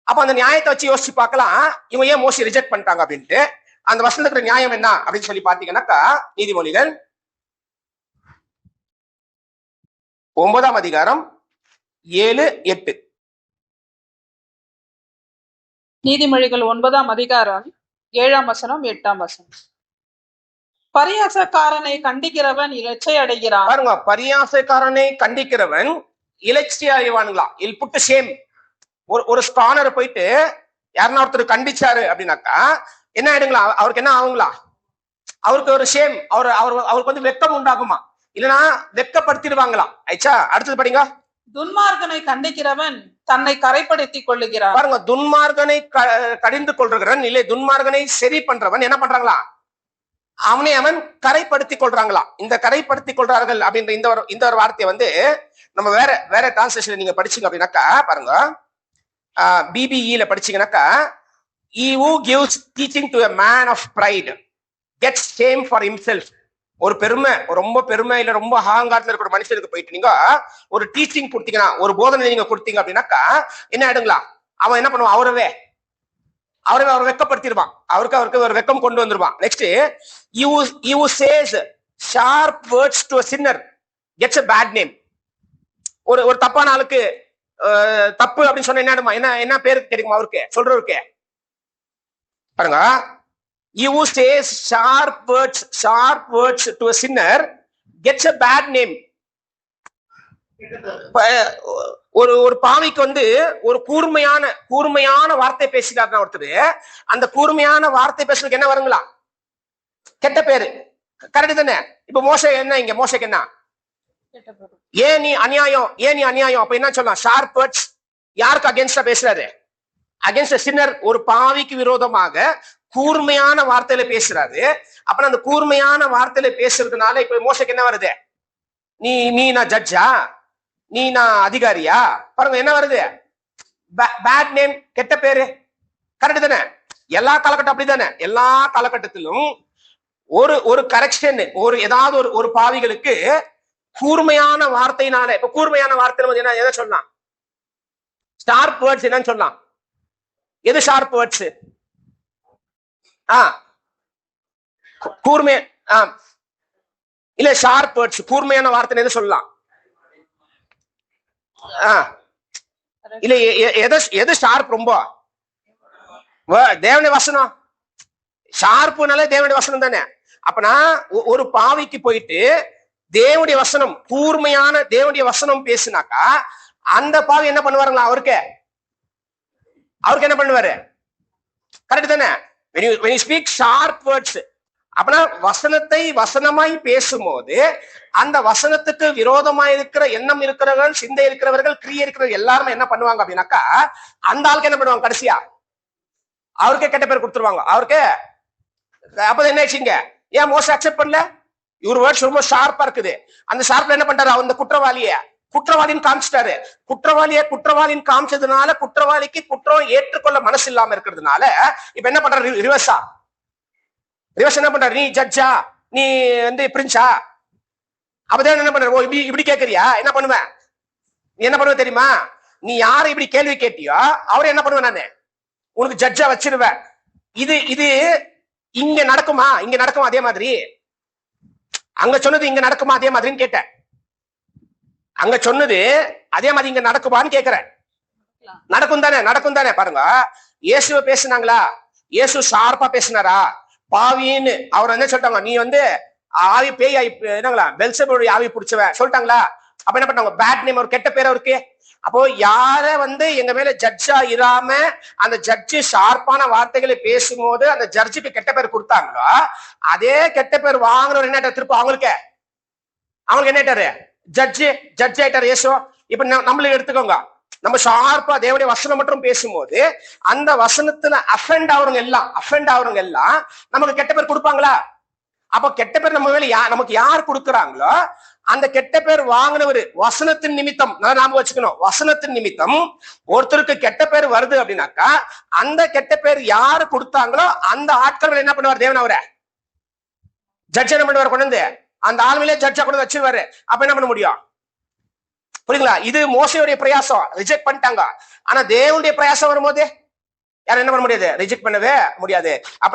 அப்ப அந்த நியாயத்தை வச்சு யோசிச்சு பார்க்கலாம், இவங்க ஏன் மோசே ரிஜெக்ட் பண்ணிட்டாங்க அப்படின்ட்டு. அந்த வசனத்துக்கு நியாயம் என்ன அப்படின்னு சொல்லி பாத்தீங்கன்னாக்கா, நீதிமொழிகள் 9ஆம் அதிகாரம் 7, 8. நீதிமொழிகள் 9ஆம் அதிகாரம் 7ஆம் வசனம் 8ஆம் வசனம். பரியாசக்காரனை கண்டிக்கிறவன் இலச்சை அடைகிறான். பாருங்க, பரியாசக்காரனை கண்டிக்கிறவன் இலச்சை அடைவானுங்களா? இல் புட்டு சேம். ஒரு ஸ்கானர் போயிட்டு யாருன்னா ஒருத்தர் கண்டிச்சாரு அப்படின்னாக்கா என்ன ஆயிடுங்களா? அவருக்கு என்ன ஆகுங்களா? அவருக்கு ஒரு ஷேம், அவருக்கு வெட்கம் உண்டாகுமா? இல்லைன்னா வெட்கப்படுத்திடுவாங்களா? ஆயிடுச்சா? அடுத்தது படிங்க. துன்மார்கனை கண்டிக்கிறவன் தன்னை கரைப்படுத்திக் கொள்ளுகிறான். பாருங்க, துன்மார்கனை கடிந்து கொள்றவன் இல்லை, துன்மார்கனை சரி பண்றவன் என்ன பண்றாங்களா? அவன் கரைப்படுத்திக் கொள்றாங்களா? இந்த கரைப்படுத்திக் கொள்றார்கள் அப்படின்ற இந்த ஒரு வார்த்தையை நம்ம வேற வேற டிரான்ஸ்லேஷன் நீங்க படிச்சீங்க அப்படின்னாக்கா பாருங்க, பிபிஇல படிச்சீங்கன்னாக்கா, he who gives teaching to a man of pride gets shame for himself. ஒரு பெருமை, ரொம்ப பெருமை இல்ல ரொம்ப அகங்காரத்துல இருக்கிற மனுஷனுக்கு போயிட்டு நீங்க ஒரு டீச்சிங் கொடுத்தீங்கன்னா, ஒரு போதனை நீங்க கொடுத்தீங்க அப்படின்னாக்கா என்ன ஆயிடுங்களா, அவன் என்ன பண்ணுவான், அவரை அவர் வெக்கப்படுத்திடுவான், அவருக்கு ஒரு வெக்கம் கொண்டு வந்துருவான். Next, you says sharp words to a sinner gets a bad name. ஒரு தப்பான ஆளுக்கு தப்பு அப்படின்னு சொன்ன என்ன பேரு கிடைக்குமா அவருக்கு, சொல்றவருக்கு பாருங்க. You says sharp words to a sinner gets a bad name. ஒரு பாவிக்கு வந்து ஒரு கூர்மையான வார்த்தை பேசிட்டாருன்னா ஒருத்தர், அந்த கூர்மையான வார்த்தை பேசுறதுக்கு என்ன வருங்களா, கெட்ட பேரு. கரெக்ட் தானே? இப்ப மோசைக்கு என்ன, ஏன் நீ அநியாயம், அப்ப என்ன சொல்லலாம், ஷார்ப் வேர்ட்ஸ். யாருக்கு அகேன்ஸ்டா பேசுறாரு, அகேன்ஸ்ட் சின்னர், ஒரு பாவிக்கு விரோதமாக கூர்மையான வார்த்தையில பேசுறாரு. அப்ப அந்த கூர்மையான வார்த்தையில பேசுறதுனால இப்ப மோசைக்கு என்ன வருது, நீ நான் ஜட்ஜா, நீ நான் அதிகாரியா, பாருங்க என்ன வருது, பேட் நேம், கெட்ட பேரு. கரெக்ட் தானே? எல்லா காலகட்டம் அப்படித்தானே? எல்லா காலகட்டத்திலும் ஒரு கரெக்ஷன், ஏதாவது ஒரு பாவிகளுக்கு கூர்மையான வார்த்தையினால, இப்ப கூர்மையான வார்த்தை என்ன எதை சொல்லலாம், ஷார்ப் வேர்ட்ஸ் என்னன்னு சொல்லலாம். எது ஷார்ப் வேர்ட்ஸ்? கூர்மை இல்ல, ஷார்ப் வேர்ட்ஸ் கூர்மையான வார்த்தை எது சொல்லலாம்? இல்ல, எது ஷார்ப் ரொம்ப? தேவனுடைய வசனம். ஷார்ப்புனாலே தேவனுடைய வசனம் தானே. அப்பனா ஒரு பாவிக்கு போயிட்டு தேவனுடைய வசனம், கூர்மையான தேவனுடைய வசனம் பேசினாக்கா அந்த பாவி என்ன பண்ணுவாருங்களா, அவருக்கு என்ன பண்ணுவாரு? கரெக்ட் தானே? when you speak sharp words, அப்பனா வசனத்தை வசனமாய் பேசும்போது அந்த வசனத்துக்கு விரோதமாய் இருக்கிற எண்ணம் இருக்கிறவர்கள், சிந்தை இருக்கிறவர்கள், கிரியை இருக்கிறவர்கள் எல்லாருமே என்ன பண்ணுவாங்க அப்படின்னாக்கா அந்த ஆளுக்கு என்ன பண்ணுவாங்க, கடைசியா அவருக்கே கெட்ட பேர் கொடுத்துருவாங்க அவருக்கு. அப்ப என்ன ஆச்சுங்க, ஏன் மோச அக்செப்ட் பண்ணல? இவர் வேர்ட்ஸ் ரொம்ப ஷார்ப்பா இருக்குது. அந்த ஷார்ப்ல என்ன பண்றாரு, அந்த குற்றவாளின்னு காமிச்சிட்டாரு. குற்றவாளின்னு காமிச்சதுனால குற்றவாளிக்கு குற்றம் ஏற்றுக்கொள்ள மனசு இல்லாம இருக்கிறதுனால இப்ப என்ன பண்றாரு, ரிவர்ஸ் என்ன பண்றாரு, நீ ஜட்ஜா, நீ வந்து பிரின்ஸா, அப்பதான் என்ன பண்ற, இப்படி கேக்குறியா, என்ன பண்ணுவேன், நீ என்ன பண்ணுவ தெரியுமா, நீ யாரை இப்படி கேள்வி கேட்டியோ அவரை என்ன பண்ணுவேன், நானு உனக்கு ஜட்ஜா வச்சிருவேன். இது இங்க நடக்குமா அதே மாதிரி, அங்க சொன்னது இங்க நடக்குமா அதே மாதிரின்னு கேட்டேன். அங்க சொன்னது அதே மாதிரி இங்க நடக்குமான்னு கேக்குறேன். நடக்கும் தானே? பாருங்க, இயேசுவை பேசினாங்களா, இயேசு ஷார்ப்பா பேசினாரா? பாவின்னு அவர் என்ன சொல்லிட்டாங்க, நீ வந்து ஆவி பேய் என்னங்களா, பெல்செபூலுடைய ஆவி பிடிச்சவன் சொல்லிட்டாங்களா? அப்ப என்ன பண்ணாங்க, பேட் நேம், ஒரு கெட்ட பேர் அவருக்கு. அப்போ யார வந்து எங்க மேல ஜட்ஜா இராம அந்த ஜட்ஜு ஷார்ப்பான வார்த்தைகளை பேசும்போது அந்த ஜட்ஜுக்கு கெட்ட பேர் கொடுத்தாங்களோ, அதே கெட்ட பேர் வாங்குறவர் என்ன திருப்ப அவங்களுக்கு என்ன ஆயிட்டாரு, ஜட்ஜ் ஆயிட்டாரு இயேசு. இப்ப நம்மளுக்கு எடுத்துக்கோங்க, நம்ம ஷார்ப்பா தேவனுடைய வசனம் மட்டும் பேசும்போது அந்த வசனத்துல அஃபெண்ட் ஆகுறவங்க எல்லாம் நமக்கு கெட்ட பேர் கொடுப்பாங்களா? அப்ப கெட்ட பேர் நம்ம மேல நமக்கு யார் கொடுக்குறாங்களோ அந்த கெட்ட பேர் வாங்கினவர் வசனத்தின் நிமித்தம், நாம வச்சுக்கணும், வசனத்தின் நிமித்தம் ஒருத்தருக்கு கெட்ட பேர் வருது அப்படின்னாக்கா அந்த கெட்ட பேர் யாரு கொடுத்தாங்களோ அந்த ஆட்கள் என்ன பண்ணுவார், தேவன் அவரை ஜட்ஜ் என்ன பண்ணுவார், கொண்டு வந்து அந்த ஆளுமையிலே ஜட்ஜா கொண்டு வச்சிருவாரு. அப்ப என்ன பண்ண முடியும், புரியுங்களா? இது மோசையுடைய பிரயாசம், ரிஜெக்ட் பண்ணிட்டாங்க. ஆனா தேவனுடைய பிரயாசம் வரும்போது யாரும் என்ன பண்ண முடியாது, ரிஜெக்ட் பண்ணவே முடியாது. அப்ப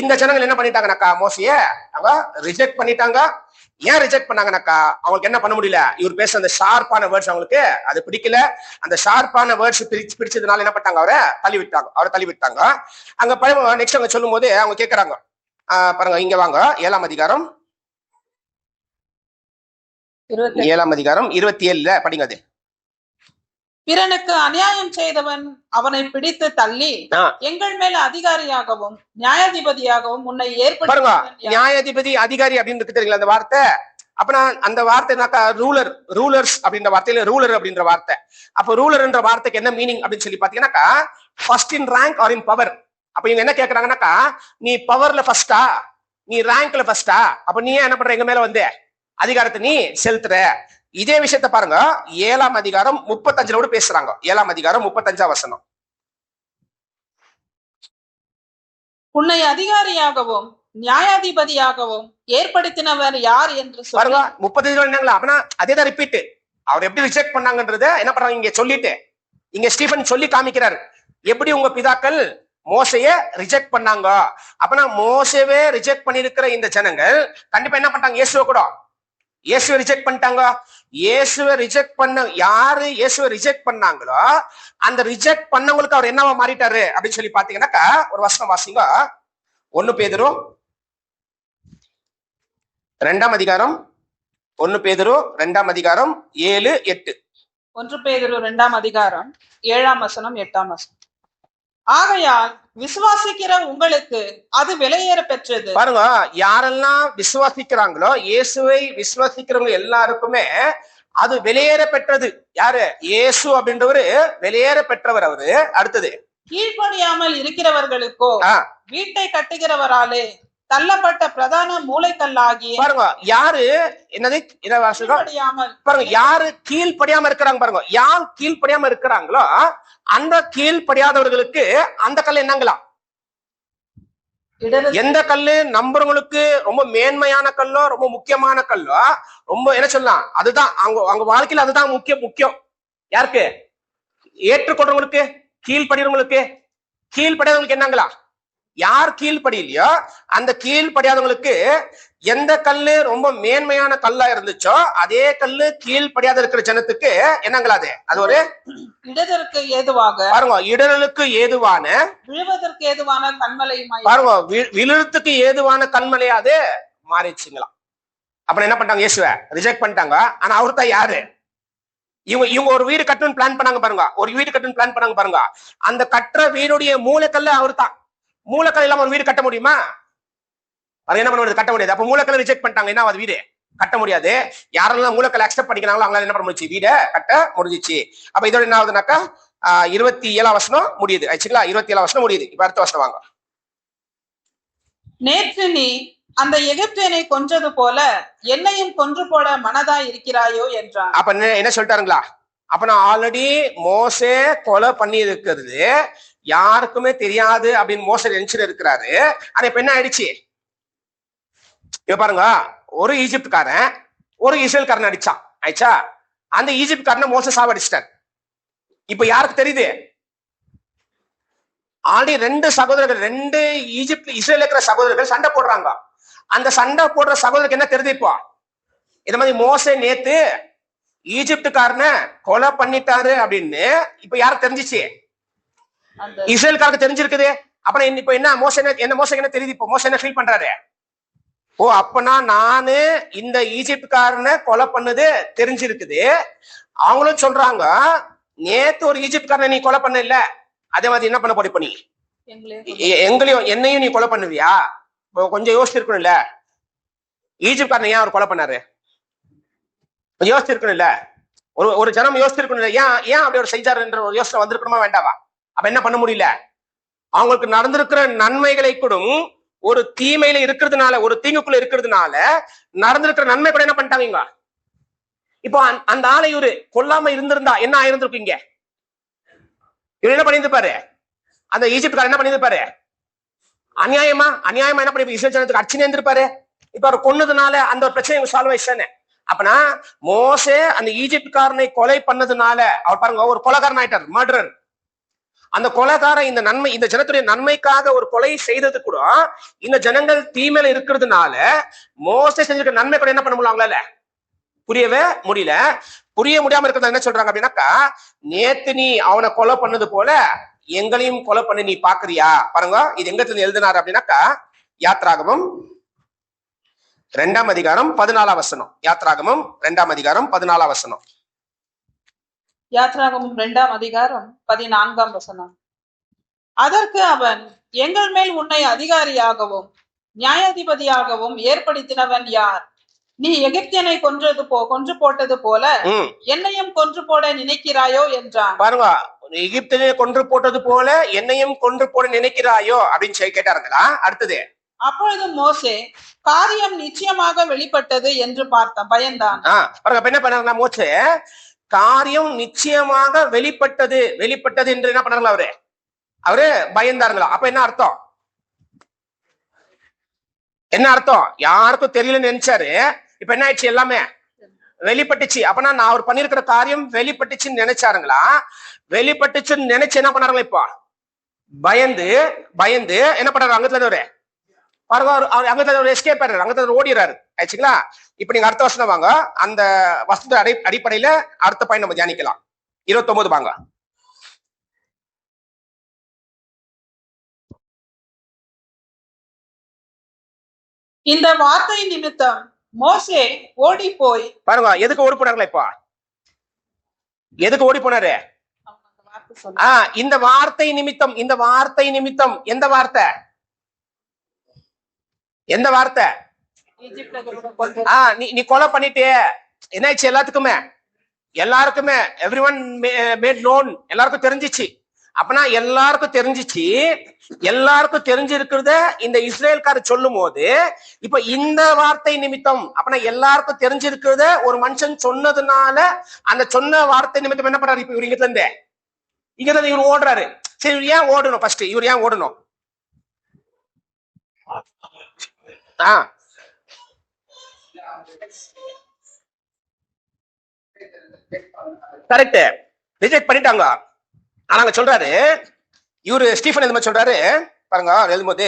இந்த ஜனங்கள் என்ன பண்ணிட்டாங்கனாக்கா, மோசைய அவங்க ரிஜெக்ட் பண்ணிட்டாங்க. ஏன் ரிஜெக்ட் பண்ணாங்கனாக்கா அவங்களுக்கு என்ன பண்ண முடியல, இவர் பேச அந்த ஷார்ப்பான வேர்ட்ஸ் அவங்களுக்கு அது பிடிக்கல. அந்த ஷார்ப்பான வேர்ட்ஸ் பிடிச்சதுனால என்ன பண்ணாங்க, அவரை தள்ளி விட்டாங்க. அங்க நெக்ஸ்ட் அவங்க சொல்லும் போது அவங்க கேட்கறாங்க, பாருங்க இங்க வாங்க, 7ஆம் அதிகாரம் 27 படிங்க. அது பிறனுக்கு அநியாயம் செய்தவன் அவனை பிடித்து தள்ளி எங்கள் மேல அதிகாரியாகவும் நியாயாதிபதியாகவும் உன்னை ஏற்படுத்த. நியாயாதிபதி அதிகாரி அப்படின்னு தெரியுங்களா அந்த வார்த்தை? அப்ப அந்த வார்த்தைனாக்கா ரூலர்ஸ் அப்படின்ற வார்த்தையில ரூலர் அப்படின்ற வார்த்தை. அப்ப ரூலர்ன்ற வார்த்தைக்கு என்ன மீனிங் அப்படின்னு சொல்லி பாத்தீங்கன்னாக்கா first in rank R in power. அப்ப இவங்க என்ன கேக்குறாங்கன்னாக்கா, நீ பவர்ல ஃபர்ஸ்டா, நீ ரேங்க்ல ஃபர்ஸ்டா, அப்ப நீ என்ன பண்ற, எங்க மேல வந்து அதிகாரத்தை நீ செலுத்துற, இதே விஷயத்த பாருங்க 7ஆம் அதிகாரம் 35 கூட பேசுறாங்க. 7ஆம் அதிகாரம் 35 வசனம். உன்னை அதிகாரியாகவும் நியாயாதிபதியாகவும் ஏற்படுத்தினவர் யார் என்று பாருங்க சொல்லி 35 என்னங்களா? அப்படின்னா அதேதான் ரிப்பீட். அவர் எப்படி ரிஜெக்ட் பண்ணாங்கன்றத என்ன பண்றாங்க இங்க சொல்லிட்டு, இங்க ஸ்டீபன் சொல்லி காமிக்கிறாரு எப்படி உங்க பிதாக்கள் மோசைய ரிஜெக்ட் பண்ணாங்க. அப்பனா மோசவே ரிஜெக்ட் பண்ணிருக்கிற இந்த ஜனங்கள் கண்டிப்பா என்ன பண்ணாங்க? இயேசுவை கூட இயேசுவை ரிஜெக்ட் பண்ணிட்டாங்க. இயேசுவை ரிஜெக்ட் பண்ண யாரு இயேசுவை ரிஜெக்ட் பண்ணாங்களோ அந்த ரிஜெக்ட் பண்ணவங்களுக்கு அவர் என்னவா மாறிட்டாரு அப்படின்னு சொல்லி பாத்தீங்கன்னாக்கா ஒரு வசனம் வாசிங்க. 1 பேதுரு 2ஆம் அதிகாரம் 1 பேதுரு 2ஆம் அதிகாரம் 7, 8. 1 பேதுரு 2ஆம் அதிகாரம் 7ஆம் வசனம் 8ஆம் வசனம். ஆகையால் விசுவாசிக்கிற உங்களுக்கு அது விலையேற பெற்றது. பாருங்க யாரெல்லாம் விசுவாசிக்கிறாங்களோ இயேசுவை விசுவாசிக்கிறவங்க எல்லாருக்குமே அது வெளியேற பெற்றது. யாரு? இயேசு அப்படின்றவரு வெளியேற பெற்றவர். அவரு அடுத்தது கீழ்ப்படியாமல் இருக்கிறவர்களுக்கோ வீட்டை கட்டுகிறவராலே தள்ளப்பட்ட பிரதான மூளைக்கல்லாகிய. பாருங்க யாரு என்னது பாருங்க யாரு கீழ்ப்படியாம இருக்கிறாங்க. பாருங்க யார் கீழ்ப்படியாம இருக்கிறாங்களோ அந்த கீழ்ப்படியாதவர்களுக்கு அந்த கல் என்னங்களா? எந்த கல்லு நம்புறவங்களுக்கு ரொம்ப மேன்மையான கல்லோ ரொம்ப முக்கியமான கல்லோ ரொம்ப என்ன சொல்லலாம் அதுதான் அவங்க வாழ்க்கையில அதுதான் முக்கியம். யாருக்கு? ஏற்றுக்கொள்றவங்களுக்கு, கீழ்படிறவங்களுக்கு. கீழ்படியாதவங்களுக்கு என்னங்களா? யார் கீழ்படியிலையோ அந்த கீழ்படியாதவங்களுக்கு எந்த கல்லு ரொம்ப மேன்மையான கல்லா இருந்துச்சோ அதே கல்லு கீழ்படியாத இருக்கிற ஜனத்துக்கு என்னங்களா? அது ஒரு இடதற்கு ஏதுவாக பாருங்க இடலுக்கு ஏதுவான விழுவதற்கு ஏதுவான கண்மலையுமாய். பாருங்க விழுறதுக்கு ஏதுவான கண்மலையா அது மாறிச்சுங்களா. அப்புறம் என்ன பண்ணிட்டாங்க? இயேசுவை ரிஜெக்ட் பண்ணிட்டாங்க. ஆனா அவரு தான் யாரு? இவங்க ஒரு வீடு கட்டணும்னு பிளான் பண்ணாங்க பாருங்க. ஒரு வீடு கட்டணும்னு பிளான் பண்ணாங்க பாருங்க. அந்த கட்டுற வீடுடைய மூலக்கல்ல அவரு தான். மூலக்கல் இல்லாம ஒரு வீடு கட்ட முடியுமா? அது என்ன பண்ண முடியாது? கட்ட முடியாது. அப்ப மூலக்கல்ல ரிஜெக்ட் பண்ணிட்டாங்க. என்ன அது வீடு கட்ட முடியாது. யாரெல்லாம் மூலக்கல் அக்செப்ட் பண்ணிக்கிறாங்களோ அவங்களால என்ன பண்ண முடிச்சு? வீட கட்ட முடிஞ்சிச்சு. அப்ப இதோட என்ன ஆகுதுனாக்கா 27ஆம் வசனம் முடியுது. ஆச்சுங்களா? 27ஆம் வசனம் முடியுது. இப்ப அடுத்த வசனம் வாங்க. நேற்று நீ அந்த எகிப்தியனை கொன்றது போல என்னையும் கொன்று போட மனதா இருக்கிறாயோ என்றான். அப்ப என்ன சொல்லிட்டாருங்களா? அப்ப நான் ஆல்ரெடி மோசே கொலை பண்ணி இருக்கிறது யாருக்குமே தெரியாது அப்படின்னு மோசே நினைச்சுட்டு இருக்கிறாரு. ஆனா இப்ப என்ன ஆயிடுச்சு? இப்ப பாருங்க ஒரு ஈஜிப்ட்காரன் ஒரு இஸ்ரேல்காரன் அடிச்சான். ஆயிடுச்சா? அந்த ஈஜிப்ட்காரனை மோசே சாவடிச்சிட்டார். இப்ப யாருக்கு தெரியுது? ஆல்ரெடி 2 சகோதரர்கள் 2 ஈஜிப்ட் இஸ்ரேல் இருக்கிற சகோதரர்கள் சண்டை போடுறாங்க. அந்த சண்டை போடுற சகோதரருக்கு என்ன தெரியுது? இப்போ இந்த மாதிரி மோசே நேத்து ஈஜிப்டுக்காரனை கொலை பண்ணிட்டாரு அப்படின்னு இப்ப யாருக்கு தெரிஞ்சிச்சு? இஸ்ரேல்காருக்கு தெரிஞ்சிருக்குது. அப்புறம் இப்ப என்ன மோசே என்ன தெரியுது? இப்போ மோசே என்ன ஃபீல் பண்றாரு? ஓ அப்பனா நானு இந்த ஈஜிப்ட்காரனை கொலை பண்ணது தெரிஞ்சிருக்குது. அவங்களும் சொல்றாங்க நேத்து ஒரு ஈஜிப்ட்காரனை நீ கொலை பண்ண இல்ல, அதே மாதிரி என்ன பண்ண போற? நீ என்னையும் நீ கொலை பண்ணுவியா? கொஞ்சம் யோசிச்சிருக்கணும்ல. ஈஜிப்ட்காரனை ஏன் அவர் கொலை பண்ணாரு? யோசிச்சிருக்கணும் இல்ல. ஒரு ஜனம் யோசிச்சிருக்கணும் இல்ல. ஏன் அப்படி ஒரு செஞ்சாருன்ற ஒரு யோசனை வந்திருக்கணுமா வேண்டாவா? அப்ப என்ன பண்ண முடியல? அவங்களுக்கு நடந்திருக்கிற நன்மைகளை கூட ஒரு தீமையில இருக்கிறதுனால ஒரு தீங்குக்குள்ள இருக்கிறதுனால நடந்திருக்கிற நன்மை கூட என்ன பண்ணிட்டாங்க? இப்போ அந்த ஆளை இவரு கொல்லாம இருந்திருந்தா என்ன ஆயிருந்திருக்கும்? இவர் என்ன பண்ணிருப்பாரு? அந்த ஈஜிப்ட்காரர் என்ன பண்ணிருப்பாரு? அநியாயமா என்ன பண்ணி இஸ்ரேல் ஜனத்துக்கு அடிச்சுனே இருந்திருப்பாரு. இப்ப அவர் கொன்னதுனால அந்த ஒரு பிரச்சனை சால்வ் ஆயிடுச்சு. அப்பனா மோசே அந்த ஈஜிப்ட்காரனை கொலை பண்ணதுனால அவர் பாருங்க ஒரு கொலைகாரன் ஆயிட்டார், மர்டரர். அந்த கொலைகாரன் இந்த ஜனத்துடைய நன்மைக்காக ஒரு கொலை செய்தது கூட இந்த ஜனங்கள் தீமையில இருக்கிறதுனால மோசே செஞ்சிருக்க நன்மை கூட என்ன பண்ண முடியல அவங்களால புரியவே முடியல. புரிய முடியாம இருக்கிறது என்ன சொல்றாங்க அப்படின்னாக்கா நேத்து நீ அவனை கொலை பண்ணது போல எங்களையும் கொலை பண்ணி நீ பாக்குறியா? பாருங்க இது எங்க எழுதினாரு அப்படின்னாக்கா யாத்ராகமம் 2ஆம் அதிகாரம் 14ஆம் வசனம். யாத்ராகமம் 2ஆம் அதிகாரம் 14ஆம் வசனம். யாத்ராகமம் 2ஆம் அதிகாரம் 14ஆம் வசனம். அதற்கு அவன் எங்கள் மேல் உன்னை அதிகாரியாகவும் நியாயாதிபதியாகவும் ஏற்படுத்தினவன் யார்? நீ எகிப்தியனை கொன்று போட்டது போல என்னையும் கொன்று போட நினைக்கிறாயோ என்றான். பாருங்க எகிப்தியனை கொன்று போட்டது போல என்னையும் கொன்று போட நினைக்கிறாயோ அப்படின்னு சொல்லி கேட்டாருங்களா? அடுத்தது அப்பொழுது மோசே காரியம் நிச்சயமாக வெளிப்பட்டது என்று பயந்தான். பாருங்க, அப்ப என்ன பண்ணாருன்னா மோசே காரியம் நிச்சயமாக வெளிப்பட்டது என்று என்ன பண்ணாங்களா அவரு பயந்தாருங்களா? அப்ப என்ன அர்த்தம்? யாருக்கும் தெரியலன்னு நினைச்சாரு. இப்ப என்ன ஆயிடுச்சு? எல்லாமே வெளிப்பட்டுச்சு. அப்பனா நான் அவர் பண்ணிருக்கிற காரியம் வெளிப்பட்டுச்சுன்னு நினைச்சாருங்களா? வெளிப்பட்டுச்சுன்னு நினைச்சு என்ன பண்ணாருங்களா? இப்போ பயந்து என்ன பண்றாரு? அங்கத்துல எஸ்கேப் ஆயிடுறாரு, அங்கத்துல ஓடிறாரு. ஆயிடுச்சுங்களா? இப்ப நீங்க அடுத்த வருஷம் வாங்க, அந்த வசந்த அடிப்படையில அடுத்த பாயிண்ட் நம்ம தியானிக்கலாம். 29 வாங்க. இந்த வார்த்தை நிமித்தம் மோசே ஓடி போய், பாருங்க, எதுக்கு ஓடி போனாங்களா? இப்போ எதுக்கு ஓடி போனாரு? இந்த வார்த்தை நிமித்தம். எந்த வார்த்தை? நீ கொலை பண்ணிட்டே என்னாச்சு? எல்லாருக்குமே எவ்ரிஒன் மேட் நோன், எல்லாருக்கும் தெரிஞ்சிச்சு. அப்பனா எல்லாருக்கும் தெரிஞ்சிருக்கிறத இந்த இஸ்ரேல்காரர் சொல்லும் போது, இப்ப இந்த வார்த்தை நிமித்தம், அப்பனா எல்லாருக்கும் தெரிஞ்சிருக்கிறத ஒரு மனுஷன் சொன்னதுனால அந்த சொன்ன வார்த்தை நிமித்தம் என்ன பண்றாரு? இப்ப இவர் இங்கிருந்து இவர் ஓடுறாரு. சரி, இவர் ஏன் ஓடணும்? ஃபர்ஸ்ட் இவர் ஏன் ஓடணும்? கரெக்ட், ரிஜெக்ட் பண்ணிட்டாங்க. ஆனா சொல்றாரு இவரு ஸ்டீஃபன் எது மாதிரி சொல்றாரு பாருங்க, எழுதும்போது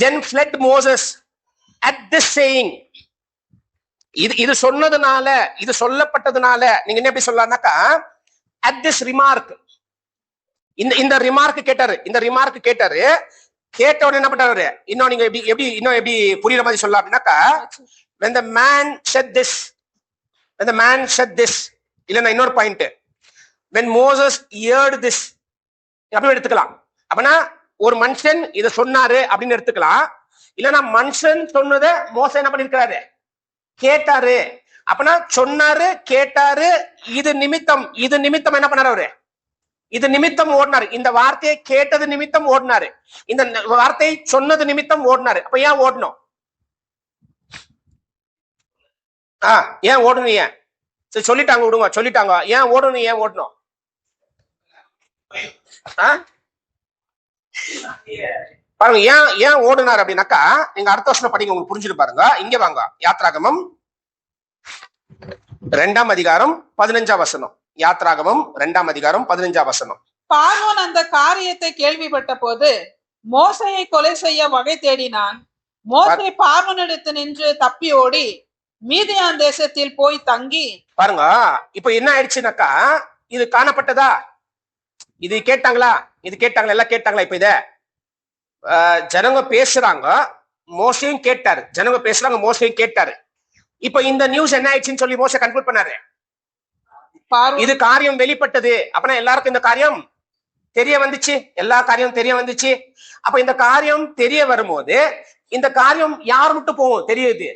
then fled Moses at this saying. இது சொன்னதுனால, இது சொல்லப்பட்டதுனால நீங்க என்ன எப்படி சொல்லலாம்னாக்கா, at this remark, இந்த ரிமார்க் கேட்டாரு. கேட்ட உடனே என்ன பண்றாரு? இன்னும் நீங்க எப்படி புரியுற மாதிரி சொல்லலாம் அப்படின்னாக்கா, when the man said this, இல்லன்னா இன்னொரு point, when Moses heard this அப்படி எடுத்துக்கலாம். அப்படின்னா ஒரு மனுஷன் இதை சொன்னாரு அப்படின்னு எடுத்துக்கலாம். இல்லன்னா மனுஷன் சொன்னதை மோசே என்ன பண்ணிருக்கிறாரு? கேட்டாரு. அப்படின்னா சொன்னாரு, கேட்டாரு, இது நிமித்தம் என்ன பண்ணாரு அவரு? இது நிமித்தம் ஓடினாரு. இந்த வார்த்தையை கேட்டது நிமித்தம் ஓடினாரு. இந்த வார்த்தையை சொன்னது நிமித்தம் ஓடினாரு. அப்ப ஏன் ஓடணும்? ஏன் ஓடணும்? சரி, சொல்லிட்டாங்க, விடுங்க, சொல்லிட்டாங்க. ஏன் ஓடணும்? பாருங்க, ஏன் ஓடுனார் அப்படின்னாக்கா, நீங்க அடுத்த வருஷம் படிங்க, உங்களுக்கு புரிஞ்சுட்டு பாருங்க. இங்க வாங்க, யாத்ராகமம் 2ஆம் அதிகாரம் 15ஆம் வசனம். யாத்ராகமம் 2ஆம் அதிகாரம் 15ஆம் வசனம். பார்வோன் அந்த காரியத்தை கேள்விப்பட்ட போது மோசையை கொலை செய்ய வகை தேடினான். மோசே பார்வோனிடத்து நின்று தப்பி ஓடி மீதியான் தேசத்தில் போய் தங்கி. பாருங்க, இப்ப என்ன ஆயிடுச்சுனாக்கா, இது காணப்பட்டதா? இது கேட்டாங்களா? எல்லாம் கேட்டாங்களா? இப்ப இத ஜனங்க பேசுறாங்க, மோசையும் கேட்டாரு. ஜனங்க பேசுறாங்க, மோசையும் கேட்டாரு. இப்ப இந்த நியூஸ் என்ன ஆயிடுச்சுன்னு சொல்லி மோசே கன்க்ளூட் பண்ணாரு, இது காரியம் வெளிப்பட்டது. அப்பனா எல்லாருக்கும் இந்த காரியம் தெரிய வந்துச்சு, எல்லா காரியம் தெரிய வந்துச்சு. அப்ப இந்த காரியம் தெரிய வரும்போது இந்த காரியம் யார் மட்டும் போகும்? தெரியுது,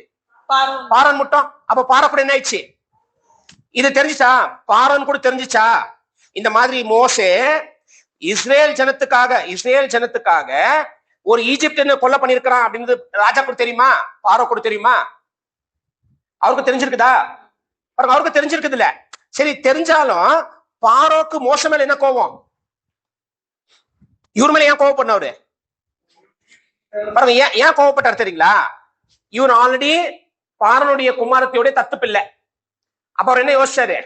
பார்வோன் மட்டும். அப்ப பார்வோன் கூட என்ன ஆயிடுச்சு? இது தெரிஞ்சுச்சா? பார்வோன் கூட தெரிஞ்சுச்சா? இந்த மாதிரி மோசே இஸ்ரேல் ஜனத்துக்காக ஒரு ஈஜிப்ட் கொலை பண்ணிருக்கிறான் அப்படின்னு ராஜா கூட தெரியுமா? பார்வோ கூட தெரியுமா? அவருக்கு தெரிஞ்சிருக்குதா? அவருக்கு தெரிஞ்சிருக்குது இல்ல. சரி, தெரிஞ்சாலும் பார்வோக்கு மோச மேல என்ன கோபம்? இவர் மேல ஏன் கோவப்படனவரு? பாருங்க, ஏன் கோவப்பட்டார் தெரியுங்களா? இவர் ஆல்ரெடி பார்வனுடைய குமாரத்தையோட தத்து பிள்ளை. அப்ப அவர் என்ன யோசிச்சாரு?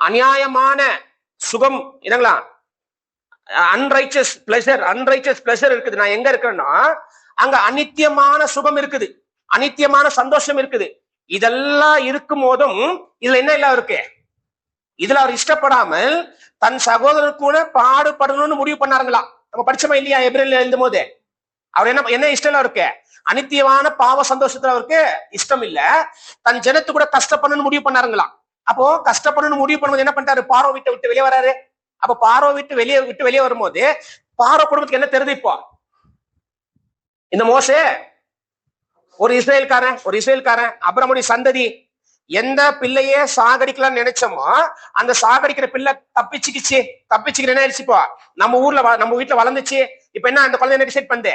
அநியாயமான சுகம் என்னங்களா, அன்ரைச்சஸ் பிளஷர் இருக்குது. நான் எங்க இருக்கிறேன்னா அங்க அநித்தியமான சுகம் இருக்குது, அநித்தியமான சந்தோஷம் இருக்குது. இதெல்லாம் இருக்கும் போதும் இதுல என்ன எல்லாம் இருக்கு? இதுல அவர் இஷ்டப்படாமல் தன் சகோதரர் கூட பாடுபடணும்னு முடிவு பண்ணாருங்களா? நம்ம படிச்சோமா இல்லையா? எப்ரேல் எழுதும் போது அவர் என்ன இஷ்டம் இருக்கு? அநித்தியமான பாவ சந்தோஷத்துல அவருக்கு இஷ்டம் இல்ல. தன் ஜனத்து கூட கஷ்டப்படணும்னு முடிவு பண்ணாருங்களாம். அப்போ கஷ்டப்படணும்னு முடிவு பண்ணும்போது என்ன பண்ணிட்டாரு? பார்வோ விட்டு வெளியே வராரு. அப்ப பார்வோ விட்டு வெளியே வரும்போது பார்வோ குடும்பத்துக்கு என்ன தெரியுது? இப்போ இந்த மோசே ஒரு இஸ்ரேல்காரன் அப்ரஹாமுடைய சந்ததி. எந்த பிள்ளையே சாகடிக்கலாம்னு நினைச்சோமோ அந்த சாகடிக்கிற பிள்ளை தப்பிச்சுக்கிச்சு என்ன ஆயிடுச்சு? இப்போ நம்ம வீட்டுல வளர்ந்துச்சு, இப்ப என்ன அந்த குழந்தை என்ன டிசைட் பண்ணுது?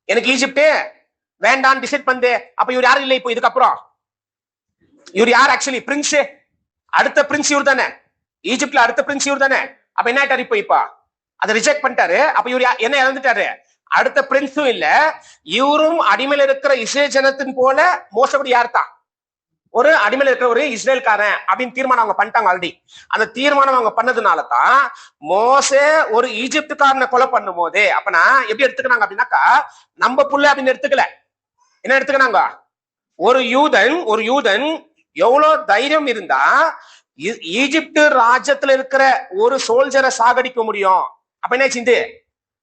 எனக்கு ஈஜிப்ட் வேண்டான்னு டிசைட் பண்ணுது. அப்ப இவர் யாரும் இல்லை இப்போ இதுக்கப்புறம். இவர் யார் ஆக்சுவலி? பிரின்ஸ். அடுத்த பிரின்ஸ் இவர் தானே, ஈஜிப்ட்ல அடுத்த பிரின்ஸ் இவர் தானே. அப்ப என்ன ஆயிட்டாரு இப்ப அதை ரிஜெக்ட் பண்ணிட்டாரு. அப்ப இவர் என்ன இழந்துட்டாரு? அடுத்த பிரின்ஸும் இல்ல, இவரும் அடிமையில இருக்கிற இஸ்ரேல் ஜனத்தின் போல மோசப்படி யார் தான் ஒரு அடிமையில இருக்கிற ஒரு இஸ்ரேல்காரன் அப்படின்னு தீர்மானம் அவங்க பண்ணிட்டாங்க ஆல்ரெடி. அந்த தீர்மானம் அவங்க பண்ணதுனாலதான் மோசே ஒரு ஈஜிப்துக்காரனை கொலை பண்ணும் போது அப்பனா எப்படி எடுத்துக்கிறாங்க அப்படின்னாக்கா, நம்ம புள்ள அப்படின்னு எடுத்துக்கல. என்ன எடுத்துக்கிறாங்க? ஒரு யூதன் எவ்வளவு தைரியம் இருந்தா ஈஜிப்து ராஜ்யத்துல இருக்கிற ஒரு சோல்ஜரை சாகடிக்க முடியும்? அப்ப என்ன செஞ்சு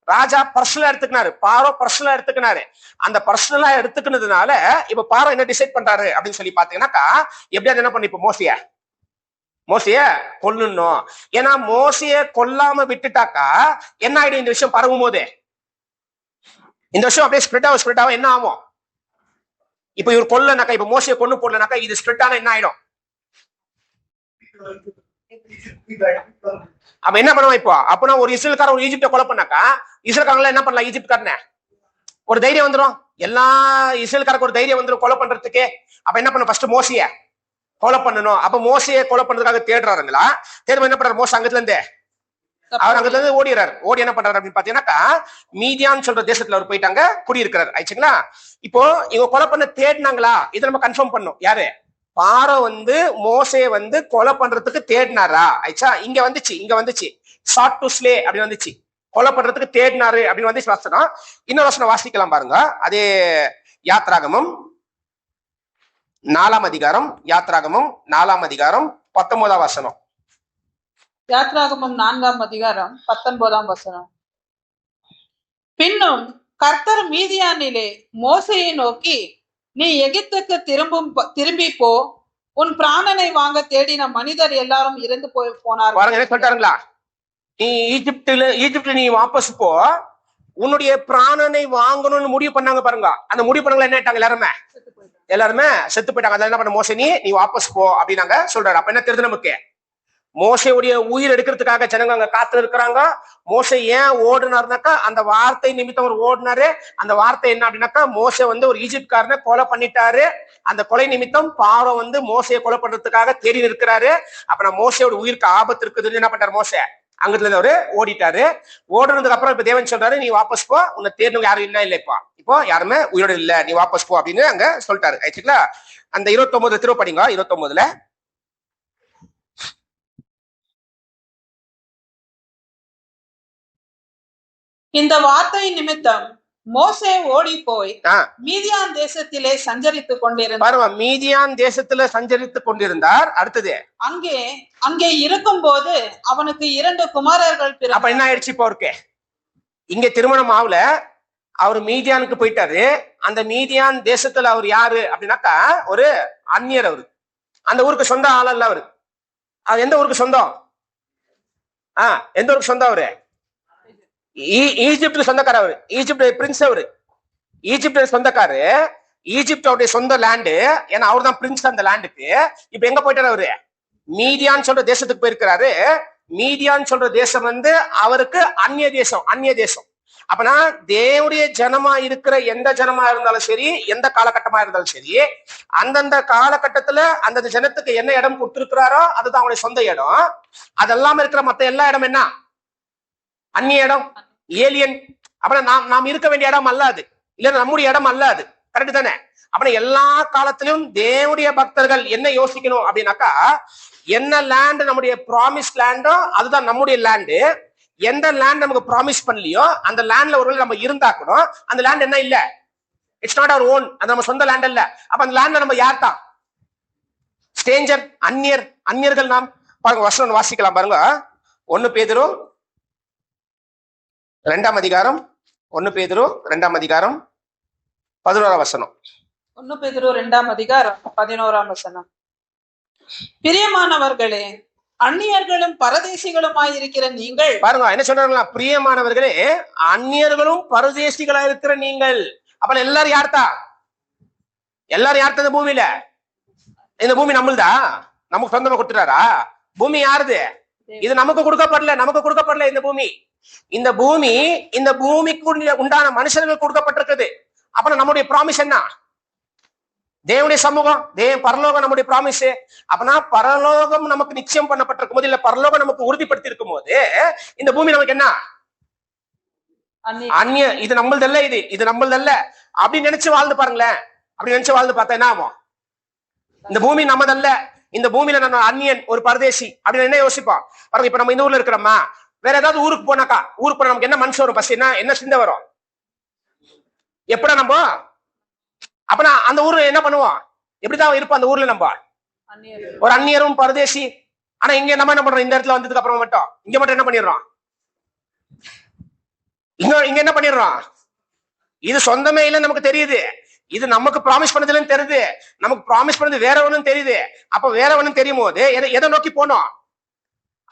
ராஜா பர்சனலா எடுத்துக்கினாரு, பாரோ பர்சனலா எடுத்துக்கினாரு. அந்த பர்சனலா எடுத்துக்கினதுனால இப்ப பாரோ என்ன டிசைட் பண்றாரு அப்படின்னு சொல்லி பாத்தீங்கன்னாக்கா, எப்படியாவது என்ன பண்ணி இப்ப மோசைய கொல்லணும். ஏன்னா மோசைய கொல்லாம விட்டுட்டாக்கா என்ன ஆயிடும்? இந்த விஷயம் பரவும் போது இந்த விஷயம் அப்படியே ஸ்ப்ரெட் ஆகும் என்ன ஆகும்? இப்ப இவர் கொல்லனாக்கா, இப்ப மோசைய கொண்டு போடலனாக்கா இது ஸ்ப்ரெட் ஆனா என்ன ஆயிடும்? அப்ப என்ன பண்ணுவோம் இப்போ? அப்பனா ஒரு இஸ்ரேல்காரன் ஒரு ஈஜிப்ட கொலை பண்ணாக்கா இஸ்ரேல்காரங்கள என்ன பண்ணலாம்? ஈஜிப்ட்காரன ஒரு தைரியம் வந்துடும், எல்லா இஸ்ரேல்காரருக்கு ஒரு தைரியம் வந்துடும் கொலை பண்றதுக்கு. அப்ப என்ன பண்ணும்? ஃபர்ஸ்ட் மோசைய கொலை பண்ணணும். அப்ப மோசைய கொலை பண்றதுக்காக தேடுறாருங்களா? தேர்வு என்ன பண்றாரு? மோச அங்கத்துல இருந்து அவர் அங்கத்துல இருந்து ஓடிறாரு. ஓடி என்ன பண்றாரு அப்படின்னு பாத்தீங்கன்னாக்கா, மீதியான்னு சொல்ற தேசத்துல அவர் போயிட்டாங்க குடியிருக்கிறாரு. ஆயிடுச்சுங்களா? இப்போ இவங்க கொலை பண்ண தேடினாங்களா? இதை நம்ம கன்ஃபார்ம் பண்ணும். யாரு? பாரோ மோசே கொலை பண்றதுக்கு தேடினாரா? ஆயிடுச்சா? இங்க வந்துச்சு ஷார்ட் டு ஸ்லே அப்படின்னு வந்துச்சு, கொலை பண்றதுக்கு தேடினாரு அப்படின்னு வந்துச்சு வாசனம். இன்னொரு வசனம் வாசிக்கலாம் பாருங்க. அதே யாத்ராகமம் 4 அதிகாரம், யாத்ராகமம் 4 அதிகாரம் 19 வசனம். யாத்ராகமம் 4 அதிகாரம் 19 வசனம். பின்னும் கர்த்தர் மீதியானிலே மோசையை நோக்கி, நீ எகிப்துக்கு திரும்பி போ, உன் பிராணனை வாங்க தேடின மனிதர் எல்லாரும் இறந்து போனார்கள். பாருங்க என்ன சொல்லிட்டாருங்களா? நீ ஈஜிப்ட்ல நீ வாபஸ் போ, உன்னுடைய பிராணனை வாங்கணும்னு முடிவு பண்ணாங்க பாருங்க. அந்த முடிவு பண்ணவங்க என்ன ஆயிட்டாங்க? எல்லாருமே செத்து போயிட்டாங்க. அதனால என்ன பண்ண? மோசே நீ வாபஸ் போ அப்படின்னாங்க சொல்றாரு. அப்ப என்ன தெரியுது நமக்கு? மோசையுடைய உயிர் எடுக்கிறதுக்காக ஜனங்க அங்க காத்து இருக்கிறாங்க. மோசை ஏன் ஓடுனாருனாக்கா, அந்த வார்த்தை நிமித்தம் அவர் ஓடினாரு. அந்த வார்த்தை என்ன அப்படின்னாக்கா, மோசை ஒரு ஈஜிப்ட்காரனை கொலை பண்ணிட்டாரு. அந்த கொலை நிமித்தம் பாரோ மோசையை கொலை பண்றதுக்காக தேடி இருக்கிறாரு. அப்ப நான் மோசையோட உயிருக்கு ஆபத்து இருக்குதுன்னு என்ன பண்றாரு? மோசை அங்கத்துல இருந்து அவரு ஓடிட்டாரு. ஓடுனதுக்கு அப்புறம் இப்ப தேவன் சொல்றாரு, நீ வாபஸ் போ, உன்னை தேடினவங்க யாரும் இல்ல இப்போ யாருமே உயிரோடு இல்ல, நீ வாபஸ் போ அப்படின்னு அங்க சொல்லிட்டாரு. ஆயிடுச்சுங்களா? அந்த 29 திரும்ப படிங்க. 29ல இந்த வார்த்தை நிமித்தம் மோசே ஓடி போய் மீதியான் தேசத்திலே சஞ்சரித்துக் கொண்டிருந்தார். மீதியான் தேசத்துல சஞ்சரித்துக் கொண்டிருந்தார். அடுத்தது அங்கே இருக்கும் போது அவனுக்கு 2 குமாரர்கள். அப்ப என்ன ஆயிடுச்சு? இப்போ அவருக்கு இங்க திருமணம் ஆகல, அவர் மீதியானுக்கு போயிட்டாரு. அந்த மீதியான் தேசத்துல அவர் யாரு அப்படின்னாக்கா, ஒரு அந்நியர். அவரு அந்த ஊருக்கு சொந்த ஆள் அல்ல. அவரு எந்த ஊருக்கு சொந்தம்? எந்த ஊருக்கு சொந்தம்? அவரு ஈஜிப்ட்ல சொந்தக்காரர். அவரு ஈஜிப்ட் பிரின்ஸ். அவரு ஈஜிப்ட் சொந்தக்காரு. ஈஜிப்டோடைய சொந்த லேண்டு. ஏன்னா அவர் தான் பிரின்ஸ் அந்த லேண்டுக்கு. இப்ப எங்க போயிட்டாரு? அவரு மீதியான்னு சொல்ற தேசத்துக்கு போயிருக்கிறாரு. மீதியான்னு சொல்ற தேசம் அவருக்கு அந்நிய தேசம். அப்பனா தேவனுடைய ஜனமா இருக்கிற எந்த ஜனமா இருந்தாலும் சரி, எந்த காலகட்டமா இருந்தாலும் சரி, அந்தந்த காலகட்டத்துல அந்தந்த ஜனத்துக்கு என்ன இடம் கொடுத்திருக்கிறாரோ அதுதான் அவங்களுடைய சொந்த இடம். அதெல்லாம் இருக்கிற மத்த எல்லா இடம் என்ன? அந்நிய இடம், ஏலியன். அப்புறம் நாம் இருக்க வேண்டிய இடம் அல்ல அது, இல்ல நம்முடைய இடம் அல்ல அது. கரெக்ட் தானே? அப்புறம் எல்லா காலத்திலும் தேவனுடைய பக்தர்கள் என்ன யோசிக்கணும் அப்படின்னாக்கா, என்ன லேண்ட் நம்முடைய ப்ராமிஸ் லேண்டோ அதுதான் நம்முடைய லேண்டு. எந்த லேண்ட் நமக்கு ப்ராமிஸ் பண்ணலையோ அந்த லேண்ட்ல ஒருவேளை நம்ம இருந்தா கூட அந்த லேண்ட் என்ன இல்ல, இட்ஸ் நாட் அவர் ஓன், அது நம்ம சொந்த லேண்ட் இல்ல. அப்ப அந்த லேண்ட்ல நம்ம யார் தான்? ஸ்ட்ரேஞ்சர், அந்நியர்கள். நாம் பாருங்க வசனம் வாசிக்கலாம் பாருங்க. 1 பேதுரு 2 அதிகாரம், 1 பேதுரு 2 அதிகாரம் 11 வசனம். 1 பேதுரு 2 அதிகாரம் 11 வசனம். பிரியமானவர்களே, அந்நியர்களும் பரதேசிகளுமாயிருக்கிற நீங்கள். பாருங்க என்ன சொல்றாங்களா? பிரியமானவர்களே, அந்நியர்களும் பரதேசிகளா இருக்கிற நீங்கள். அப்ப எல்லாரும் யார்த்தா? எல்லாரும் யார்த்த? இந்த பூமியில, இந்த பூமி நம்மள்தா? நமக்கு சொந்தமா கொடுத்துட்டாரா? பூமி யாருது? இது நமக்கு கொடுக்கப்படல இந்த பூமி. இந்த பூமிக்கு உண்டான மனுஷர்களுக்கு கொடுக்கப்பட்டிருக்குது. அப்ப நம்முடைய ப்ராமிஸ் என்ன? தேவனுடைய சமூகம், பரலோகம் நம்முடைய ப்ராமிஸ். அப்பனா பரலோகம் நமக்கு நிச்சயம் பண்ணப்பட்டிருக்கும் போது, இல்ல பரலோகம் நமக்கு உறுதிப்படுத்தி இருக்கும் போது, இந்த பூமி நமக்கு என்ன? அந்நிய. இது நம்மளதல்ல, இது நம்மளதல்ல அப்படின்னு நினைச்சு வாழ்ந்து பாருங்களேன். அப்படி நினைச்சு வாழ்ந்து பார்த்தா என்ன ஆகும்? இந்த பூமி நம்மதல்ல, இந்த பூமியில நம்ம அந்நியன், ஒரு பரதேசி அப்படின்னு என்ன யோசிப்போம் பாருங்க. இப்ப நம்ம இந்த ஊர்ல இருக்கிறோமா, வேற ஏதாவது ஊருக்கு போனாக்கா, ஊருக்கு போனா நமக்கு என்ன மனசு வரும்? பஸ் என்ன சிந்தை வரும்? எப்படா நம்ம அப்பனா அந்த ஊர்ல என்ன பண்ணுவோம்? எப்படிதான் இருப்போம் அந்த ஊர்ல? நம்ம ஒரு அந்நியரும் பரதேசி. ஆனா இங்க நம்ம என்ன பண்றோம்? இந்த இடத்துல வந்ததுக்கு அப்புறம் மட்டும் இங்க மட்டும் என்ன பண்ணிடுறோம்? இங்க என்ன பண்ணிடுறோம்? இது சொந்தமே இல்லைன்னு நமக்கு தெரியுது. இது நமக்கு ப்ராமிஸ் பண்ணதுலன்னு தெரியுது. நமக்கு ப்ராமிஸ் பண்ணது வேற ஒண்ணும் தெரியுது. அப்ப வேற ஒண்ணும் தெரியும் போது எதை நோக்கி போனோம்?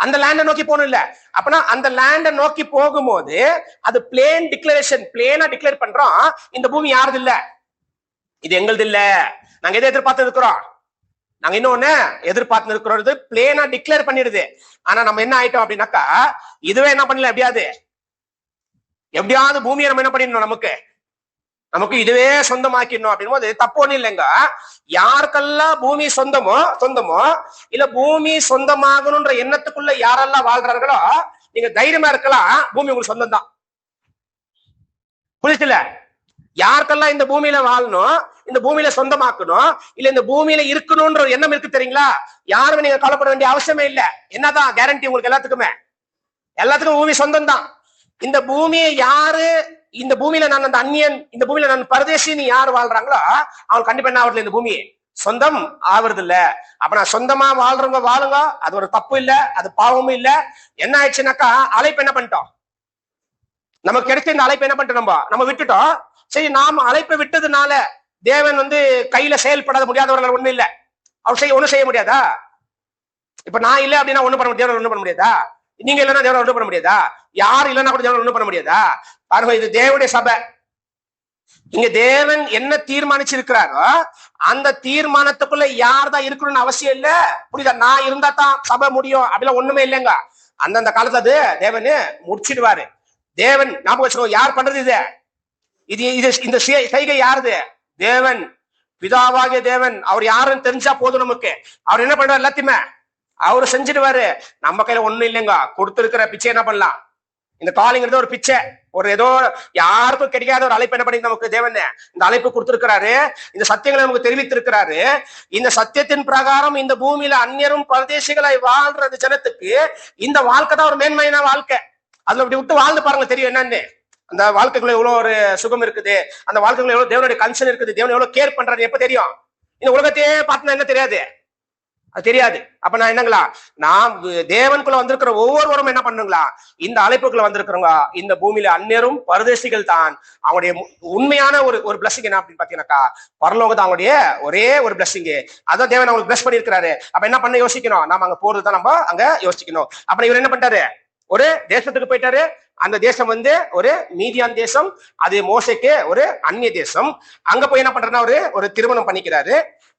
அந்த லேண்ட நோக்கி போகணும் இல்ல? அப்பனா அந்த லேண்ட நோக்கி போகும்போது அது பிளேன் டிக்ளரேஷன், பிளேனா டிக்ளேர் பண்றோம், இந்த பூமி யாருது இல்ல, இது எங்களது இல்ல. நாங்க எதை எதிர்பார்த்து இருக்கிறோம்? நாங்க இன்னொன்னு எதிர்பார்த்து இருக்கிறது பிளேனா டிக்ளேர் பண்ணிடுது. ஆனா நம்ம என்ன ஆயிட்டோம் அப்படின்னாக்கா, இதுவே என்ன பண்ணல, எப்படியாவது பூமியை நம்ம என்ன பண்ணிடணும், நமக்கு இதுவே சொந்தமாக்கிடணும் அப்படின் போது தப்பு ஒண்ணு இல்லைங்க. யாருக்கெல்லாம் பூமி சொந்தமோ இல்ல பூமி சொந்தமாகணும்ன்ற எண்ணத்துக்குள்ள யாரெல்லாம் வாழ்றாங்களோ, நீங்க தைரியமா இருக்கலாம், பூமி உங்களுக்கு சொந்தம் தான். புரியுதுல? யாருக்கெல்லாம் இந்த பூமியில வாழணும், இந்த பூமியில சொந்தமாக்கணும், இல்ல இந்த பூமியில இருக்கணும்ன்ற ஒரு எண்ணம் இருக்கு தெரியுங்களா, யாருமே நீங்க கவலைப்பட வேண்டிய அவசியமே இல்ல. என்னதான் கேரண்டி உங்களுக்கு எல்லாத்துக்கும் பூமி சொந்தம் தான். இந்த பூமியை யாரு, இந்த பூமியில நான் அந்த அந்நியன், இந்த பூமியில நான் பரதேசின்னு யாரு வாழ்றாங்களோ அவங்க கண்டிப்பா என்ன ஆகுறது? இந்த பூமி சொந்தம் ஆவறது இல்ல. அப்ப நான் சொந்தமா வாழ்றவங்க வாழுங்க, அது ஒரு தப்பு இல்ல, அது பாவமும் இல்ல. என்ன ஆயிடுச்சுனாக்கா, அழைப்பு என்ன பண்ணிட்டோம்? நமக்கு கிடைச்ச இந்த அழைப்பு என்ன பண்ணிட்டோம்? நம்ம விட்டுட்டோம். சரி, நாம அழைப்பை விட்டதுனால தேவன் கையில செயல்படாத முடியாதவர்கள் ஒண்ணு இல்ல. அவர் ஒண்ணும் செய்ய முடியாதா? இப்ப நான் இல்ல அப்படின்னா ஒண்ணும் பண்ண முடியாது, ஒண்ணும் பண்ண முடியாதா? நீங்க இல்லைன்னா தேவன் ஒண்ணும் பண்ண முடியாதா? யார் இல்லைன்னா கூட தேவன் ஒண்ணும் பண்ண முடியாதா? பாருங்க, இது தேவனுடைய சபை. இங்க தேவன் என்ன தீர்மானிச்சிருக்கிறாரோ அந்த தீர்மானத்துக்குள்ள யார் தான் இருக்கணும்னு அவசியம் இல்ல. புரியுதா? நான் இருந்தா தான் சபை முடியும் அப்படிலாம் ஒண்ணுமே இல்லைங்க. அந்தந்த காலத்துல அது தேவன் முடிச்சிடுவாரு. தேவன் ஞாபகம் வச்சுக்கோ, யார் பண்றது இந்த செய்கை யாருது? தேவன், பிதாவாகிய தேவன். அவர் யாருன்னு தெரிஞ்சா போதும் நமக்கு. அவர் என்ன பண்றாரு? எல்லாத்தையுமே அவரு செஞ்சிடுவாரு. நம்ம கையில ஒண்ணும் இல்லைங்க. கொடுத்திருக்கிற பிச்சை என்ன பண்ணலாம்? இந்த காலிங்கிறது ஒரு பிச்சை, ஒரு ஏதோ யாருக்கும் கிடைக்காத ஒரு அழைப்பு என்ன பண்ணி நமக்கு தேவன் இந்த அழைப்பு கொடுத்திருக்கிறாரு. இந்த சத்தியங்களை நமக்கு தெரிவித்திருக்கிறாரு. இந்த சத்தியத்தின் பிரகாரம் இந்த பூமியில அந்நியரும் பரதேசிகளை வாழ்றது ஜனத்துக்கு இந்த வாழ்க்கை தான் ஒரு மேன்மையான வாழ்க்கை. அதுல அப்படி விட்டு வாழ்ந்து பாருங்க, தெரியும் என்னன்னு. அந்த வாழ்க்கைக்குள்ள எவ்வளவு ஒரு சுகம் இருக்குது, அந்த வாழ்க்கைக்குள்ள எவ்வளவு தேவனுடைய கன்சர்ன் இருக்குது, தேவன் எவ்வளவு கேர் பண்றாரு எப்ப தெரியும்? இந்த உலகத்தையே பார்த்தா என்ன தெரியாது, அது தெரியாது. அப்ப நான் என்னங்களா, நான் தேவனுக்குள்ள வந்திருக்கிற ஒவ்வொருவரும் என்ன பண்ணுங்களா, இந்த அழைப்புக்குள்ள வந்திருக்கிறவங்க இந்த பூமியில அந்நியரும் பரதேசிகள் தான். அவங்களுடைய உண்மையான ஒரு பிளஸிங் என்ன அப்படின்னு பாத்தீங்கன்னாக்கா, பரலோகம் தான் அவங்களுடைய ஒரே ஒரு பிளஸிங். அதான் தேவன் அவங்களுக்கு பிளஸ் பண்ணிருக்கிறாரு. அப்ப என்ன பண்ண யோசிக்கணும்? நாம அங்க போறதுதான் நம்ம அங்க யோசிக்கணும். அப்புறம் இவர் என்ன பண்ணிட்டாரு? ஒரு தேசத்துக்கு போயிட்டாரு. அந்த தேசம் ஒரு மீதியான் தேசம். அது மோசைக்கு ஒரு அந்நிய தேசம். அங்க போய் என்ன பண்றதுன்னா ஒரு திருமணம் பண்ணிக்கிறாரு.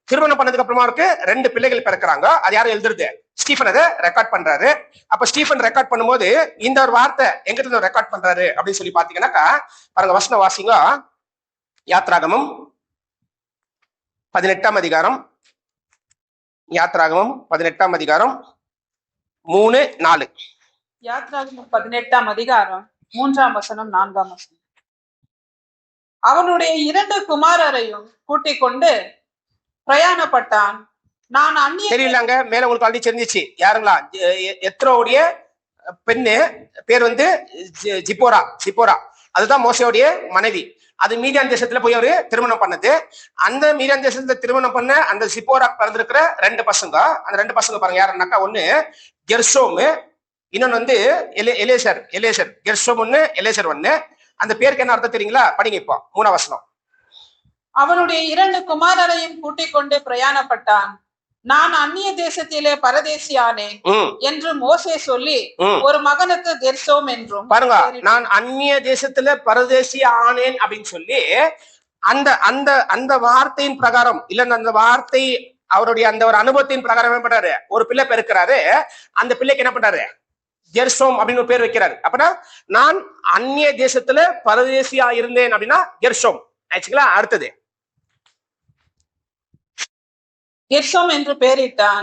திருமணம் பண்ணதுக்கு அப்புறமா அவருக்கு 2 பிள்ளைகள் பிறக்கிறாங்க. அது யாரும் எழுதுறது? ஸ்டீஃபன் அதை ரெக்கார்ட் பண்றாரு. அப்ப ஸ்டீஃபன் ரெக்கார்ட் பண்ணும்போது இந்த ஒரு வார்த்தை எங்கிட்ட ரெக்கார்ட் பண்றாரு அப்படின்னு சொல்லி பாத்தீங்கன்னாக்கா, பாருங்க, வசனம் வாசிங்க. யாத்ராகமம் 18ஆம் அதிகாரம். யாத்ராகமம் 18ஆம் அதிகாரம் 3-4. யாத்ராகமம் 18ஆம் அதிகாரம் 3ஆம் வசனம் 4ஆம் வசனம். அவனுடைய 2 குமாரரையும் கூட்டிக் கொண்டு பிரயாணப்பட்டான். நான் அந்நிய தெரியலாங்க. மேல உங்களுக்கு ஆல்ரெடி தெரிஞ்சிச்சு. யாருங்களா? எத்ரோவுடைய பெண்ணு பேர் ஜிப்போரா. அதுதான் மோசையோடைய மனைவி. அது மீதியான் தேசத்துல போய் அவரு திருமணம் பண்ணது. அந்த மீதியான் தேசத்துல திருமணம் பண்ண அந்த ஜிப்போரா பிறந்திருக்கிற 2 பசங்க. அந்த 2 பசங்க பாருங்க யாருன்னாக்கா, ஒண்ணு கெர்ஷோம், இன்னொன்னு எலேசர். கெர்ஷோம் ஒண்ணு, எலேசர் ஒண்ணு. அந்த பேருக்கு என்ன அர்த்தம் தெரியுங்களா? படிங்க இப்போ 3ஆம் வசனம். அவனுடைய 2 குமாரரையும் கூட்டிக் கொண்டு பிரயாணப்பட்டான். நான் அந்நிய தேசத்திலே பரதேசி ஆனேன் என்று மோசே சொல்லி ஒரு மகனுக்கு கெர்சோம் என்றும். பாருங்க, நான் அந்நிய தேசத்துல பரதேசி ஆனேன் அப்படின்னு சொல்லி அந்த அந்த அந்த வார்த்தையின் பிரகாரம், இல்ல அந்த வார்த்தை அவருடைய அந்த ஒரு அனுபவத்தின் பிரகாரம் என்ன பண்றாரு, ஒரு பிள்ளை பெருக்கிறாரு. அந்த பிள்ளைக்கு என்ன பண்றாரு, கெர்ஷோம் அப்படின்னு ஒரு பேர் வைக்கிறாரு. அப்படின்னா நான் அந்நிய தேசத்துல பரதேசியா இருந்தேன் அப்படின்னா கெர்ஷோம் ஆச்சுங்களா. அடுத்தது கெர்ஷோம் என்று பெயரிட்டான்.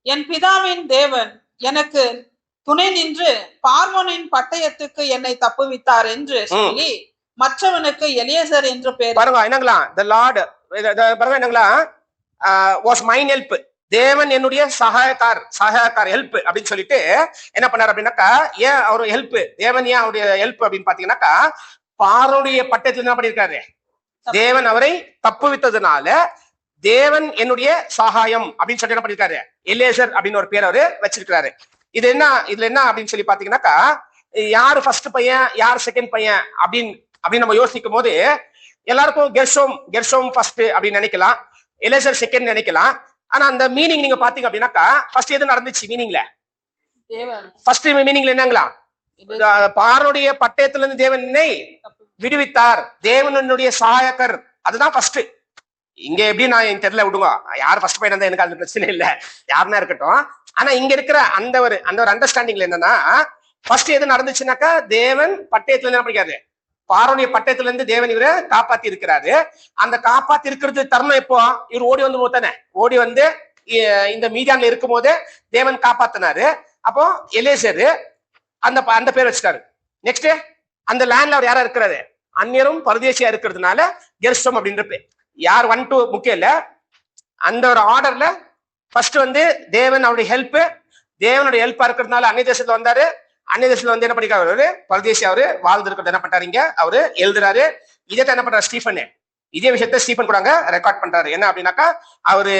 என் பிதாவின் தேவன் எனக்கு துணை நின்று பார்வோனின் பட்டயத்துக்கு என்னை தப்புவித்தார் என்று சொல்லி மற்றவனுக்கு எலியேசர் என்று பெயர். பாருங்க என்னங்களா, the Lord பாருங்க என்னங்களா, was mine help, தேவன் என்னுடைய சகாயக்கார் ஹெல்ப் அப்படின்னு சொல்லிட்டு என்ன பண்ணாரு அப்படின்னாக்கா, ஏன் அவரு ஹெல்ப், தேவன் ஏன் அவருடைய ஹெல்ப் அப்படின்னு பாத்தீங்கன்னாக்கா, பார்வோனுடைய பட்டயத்துல என்ன பண்ணிருக்காரு, தேவன் அவரை தப்புவித்ததுனால தேவன் என்னுடைய சகாயம் அப்படின்னு சொல்லி என்ன பண்ணிருக்காரு, எலியேசர் அப்படின்னு ஒரு பேர் அவரு வச்சிருக்காரு. இதுல என்ன அப்படின்னு சொல்லி பாத்தீங்கன்னாக்கா, யாரு ஃபர்ஸ்ட் பையன் யார் செகண்ட் பையன் அப்படின்னு நம்ம யோசிக்கும் போது எல்லாருக்கும் கெர்ஷோம் ஃபர்ஸ்ட் அப்படின்னு நினைக்கலாம், எலியேசர் செகண்ட் நினைக்கலாம். ஆனா அந்த மீனிங் நீங்க பாத்தீங்க அப்படின்னாக்கா, ஃபர்ஸ்ட் எது நடந்துச்சு மீனிங்ல, ஃபர்ஸ்ட் மீனிங்ல என்னங்களா, பார்வோனுடைய பட்டயத்துல இருந்து தேவன் என்னை விடுவித்தார், தேவனுடைய சகாயக்கர், அதுதான் ஃபர்ஸ்ட். இங்க எப்படி நான் தெரியல, விடுங்க, யார் ஃபர்ஸ்ட் பையன் எனக்கு அந்த பிரச்சனை இல்ல, யாருன்னா இருக்கட்டும். ஆனா இங்க இருக்கிற அந்த ஒரு அண்டர்ஸ்டாண்டிங்ல என்னன்னா, ஃபர்ஸ்ட் எது நடந்துச்சுன்னாக்கா, தேவன் பட்டயத்துல என்ன பண்ணிக்காரு, பார்வோனுடைய பட்டயத்துல இருந்து தேவன் இவரை காப்பாத்தி இருக்கிறாரு. அந்த காப்பாத்தி இருக்கிறது தருணம் எப்போ, இவர் ஓடி வந்து போத்தானே, ஓடி வந்து இந்த மீதியான்ல இருக்கும் போது தேவன் காப்பாத்தினாரு. அப்போ எலியேசர் அந்த பேர் வச்சுட்டாரு. நெக்ஸ்ட் அந்த லேண்ட்ல அவர் யாரா இருக்கிறாரு, அந்நியரும் பரதேசியா இருக்கிறதுனால கெர்ஷோம் அப்படின்ற பேர். யார் 1 2 முக்கியம் இல்ல, அந்த ஒரு ஆர்டர்ல ஃபர்ஸ்ட் வந்து தேவன் அவருடைய தேவனுடைய ஹெல்ப்பா இருக்கிறதுனால அந்நிய தேசத்துல வந்தாரு. அந்நிய தேசத்துல வந்து என்ன பண்ணிருக்காரு, பரதேசி அவரு வாழ்ந்து இருக்கிறது என்ன பண்றாரு, அவரு எழுதுறாரு. இதை என்ன பண்றாரு ஸ்டீஃபன், இதே விஷயத்த ஸ்டீஃபன் கூட ரெக்கார்ட் பண்றாரு. என்ன அப்படின்னாக்கா, அவரு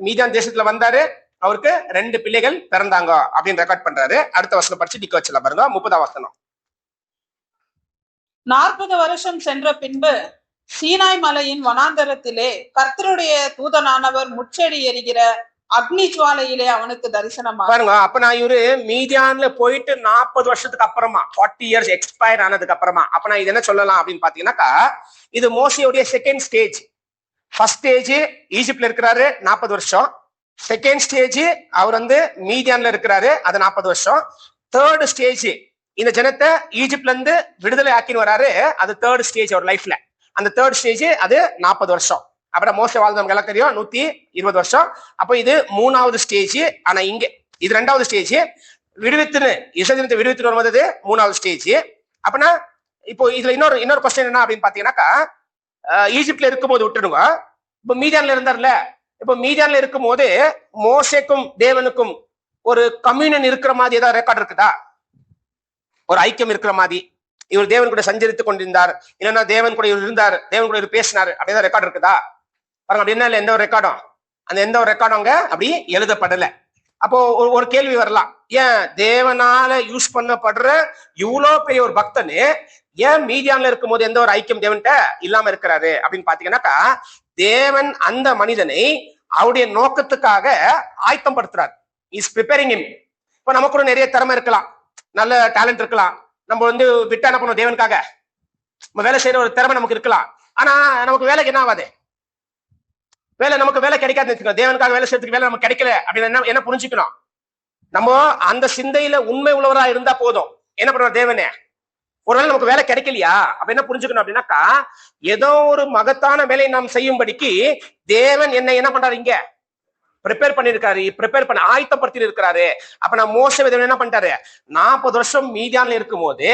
மீதியான் தேசத்துல வந்தாரு, அவருக்கு 2 பிள்ளைகள் பிறந்தாங்க அப்படின்னு ரெக்கார்ட் பண்றாரு. அடுத்த வசனம் படிச்சு டிக்க வச்சலாம் பாருங்க, 30ஆம் வசனம். 40 வருஷம் சென்ற பின்பு சீனாய் மலையின் வனாந்தரத்திலே கர்த்தருடைய தூதனானவர் முச்செடி எரிகிற அக்னி ஜுவாலையிலே அவனுக்கு தரிசனமா. பாருங்க, அப்ப நான் இவரு மீதியான்ல போயிட்டு 40 வருஷத்துக்கு அப்புறமா 40 இயர்ஸ் எக்ஸ்பயர் ஆனதுக்கு அப்புறமா அப்ப நான் இது என்ன சொல்லலாம் அப்படின்னு பாத்தீங்கன்னாக்கா, இது மோசேயுடைய செகண்ட் ஸ்டேஜ். ஃபர்ஸ்ட் ஸ்டேஜ் ஈஜிப்ட்ல இருக்கிறாரு 40 வருஷம். செகண்ட் ஸ்டேஜ் அவர் வந்து மீதியான்ல இருக்கிறாரு, அது 40 வருஷம். தேர்ட் ஸ்டேஜ் இந்த ஜனத்தை ஈஜிப்ட்ல இருந்து விடுதலை ஆக்கின்னு வராரு, அது தேர்ட் ஸ்டேஜ் அவர் லைஃப்ல. அந்த தேர்ட் ஸ்டேஜ் அது 40 வருஷம். அப்புறம் மோசே வாழ்ந்தவங்க எல்லாம் தெரியும் 120 வருஷம். அப்போ இது 3வது ஸ்டேஜ். ஆனா இங்க இது 2வது ஸ்டேஜ். இஸ்ரவேலை விடுவித்துன்னு வரும்போது 3வது ஸ்டேஜ். அப்படின்னா இப்போ இதுல இன்னொரு கொஸ்டின் என்ன அப்படின்னு பாத்தீங்கன்னாக்கா, ஈஜிப்ட்ல இருக்கும்போது விட்டுடுங்க, இப்போ மீதியான்ல இருந்தார்ல, இப்போ மீதியான்ல இருக்கும் போது மோசேக்கும் தேவனுக்கும் ஒரு கம்யூனியன் இருக்கிற மாதிரி ஏதாவது ரெக்கார்ட் இருக்குதா, ஒரு ஐக்கியம் இருக்கிற மாதிரி, இவர் தேவன் கூட சஞ்சரித்து கொண்டிருந்தார், இல்லைன்னா தேவன் கூட இவர் இருந்தார், தேவன் கூட இவர் பேசினார், அப்படிதான் ரெக்கார்ட் இருக்குதா பாருங்க. அப்படி என்ன எந்த ஒரு ரெக்கார்டும், அந்த எந்த ஒரு ரெக்கார்டும் அங்க அப்படி எழுதப்படல. அப்போ ஒரு கேள்வி வரலாம், ஏன் தேவனால யூஸ் பண்ணப்படுற இவ்வளோ பெரிய ஒரு பக்தனு ஏன் மீதியான்ல இருக்கும் போது எந்த ஒரு ஐக்கியம் தேவன்கிட்ட இல்லாம இருக்கிறாரு அப்படின்னு பாத்தீங்கன்னாக்கா, தேவன் அந்த மனிதனை அவருடைய நோக்கத்துக்காக ஆயத்தம் படுத்துறாரு. Is preparing him. இப்போ நமக்கு கூட நிறைய திறமை இருக்கலாம், நல்ல டேலண்ட் இருக்கலாம், நம்ம வந்து விட்டா என்ன பண்ணுவோம், தேவனுக்காக நம்ம வேலை செய்யற ஒரு திறமை நமக்கு இருக்கலாம். ஆனா நமக்கு வேலைக்கு என்ன ஆகாது, நமக்கு வேலை கிடைக்காது. தேவனுக்காக வேலை செய்யறதுக்கு வேலை நமக்கு கிடைக்கல அப்படின்னு என்ன புரிஞ்சுக்கணும், நம்ம அந்த சிந்தையில உண்மை உள்ளவரா இருந்தா போதும். என்ன பண்ணுவோம், தேவனே ஒருவேளை நமக்கு வேலை கிடைக்கலையா அப்ப என்ன புரிஞ்சுக்கணும் அப்படின்னாக்கா, ஏதோ ஒரு மகத்தான வேலையை நாம் செய்யும்படிக்கு தேவன் என்ன பண்றாரு, இங்க ப்ரிப்பேர் பண்ணி ஆயத்தப்படுத்தி இருக்கிறாரு. அப்ப நான் மோசே என்ன பண்ணிட்டாரு, 40 வருஷம் மீதியான்ல இருக்கும் போது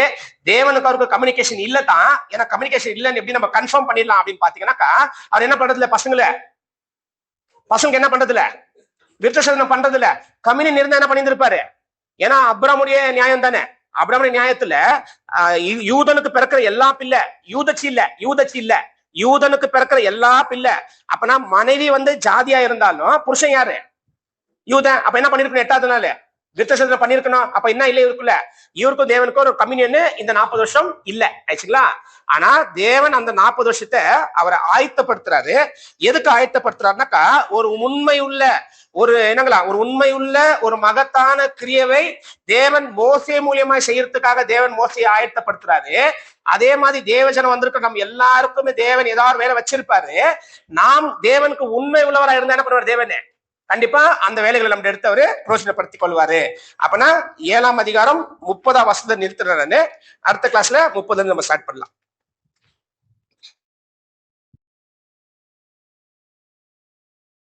தேவனுக்கு அவருக்கு கம்யூனிகேஷன் இல்லதான். ஏன்னா கம்யூனிகேஷன் இல்லன்னு எப்படி நம்ம கன்ஃபார்ம் பண்ணிடலாம் அப்படின்னு பாத்தீங்கன்னாக்கா, அவர் என்ன பண்றதுல பசங்க என்ன பண்றதுல விருத்தசேதனம் பண்றதுல கம்யூனியன் இருந்தா என்ன பண்ணியிருப்பாரு. ஏன்னா அப்ராமுடைய நியாயம் தானே, அப்ராமுடைய நியாயத்துல யூதனுக்கு பிறக்கிற எல்லா பிள்ளை, யூதச்சி இல்ல யூதனுக்கு பிறக்கிற எல்லா பிள்ளை. அப்பனா மனைவி வந்து ஜாதியா இருந்தாலும் புருஷன் யாரு, யூதன். அப்ப என்ன பண்ணிருக்கணும், 8வது நாள் விருத்தசேதனம் பண்ணிருக்கணும். அப்ப என்ன இல்லை இருக்குல்ல, இவருக்கும் தேவனுக்கும் ஒரு கம்யூனியன் இந்த 40 வருஷம் இல்ல ஆச்சுங்களா. ஆனா தேவன் அந்த 40 வருஷத்தை அவரை ஆயத்தப்படுத்துறாரு. எதுக்கு ஆயத்தப்படுத்துறாருனாக்கா, ஒரு உண்மையுள்ள ஒரு மகத்தான கிரியவை தேவன் மோசே மூலியமா செய்யறதுக்காக தேவன் மோசையை ஆயத்தப்படுத்துறாரு. அதே மாதிரி தேவஜனம் வந்திருக்க நம்ம எல்லாருக்குமே தேவன் ஏதாவது வேலை வச்சிருப்பாரு. நாம் தேவனுக்கு உண்மை உள்ளவரா இருந்தா என்ன பண்ணுவார் தேவனே? கண்டிப்பா அந்த வேலைகளை நம்ம எடுத்து அவரு பிரோஜனப்படுத்திக் கொள்வாரு. அப்பனா 7ஆம் அதிகாரம் 30ஆம் வசனத்தை நிறுத்துறாரு. அடுத்த கிளாஸ்ல 30ல இருந்து நம்ம ஸ்டார்ட் பண்ணலாம்.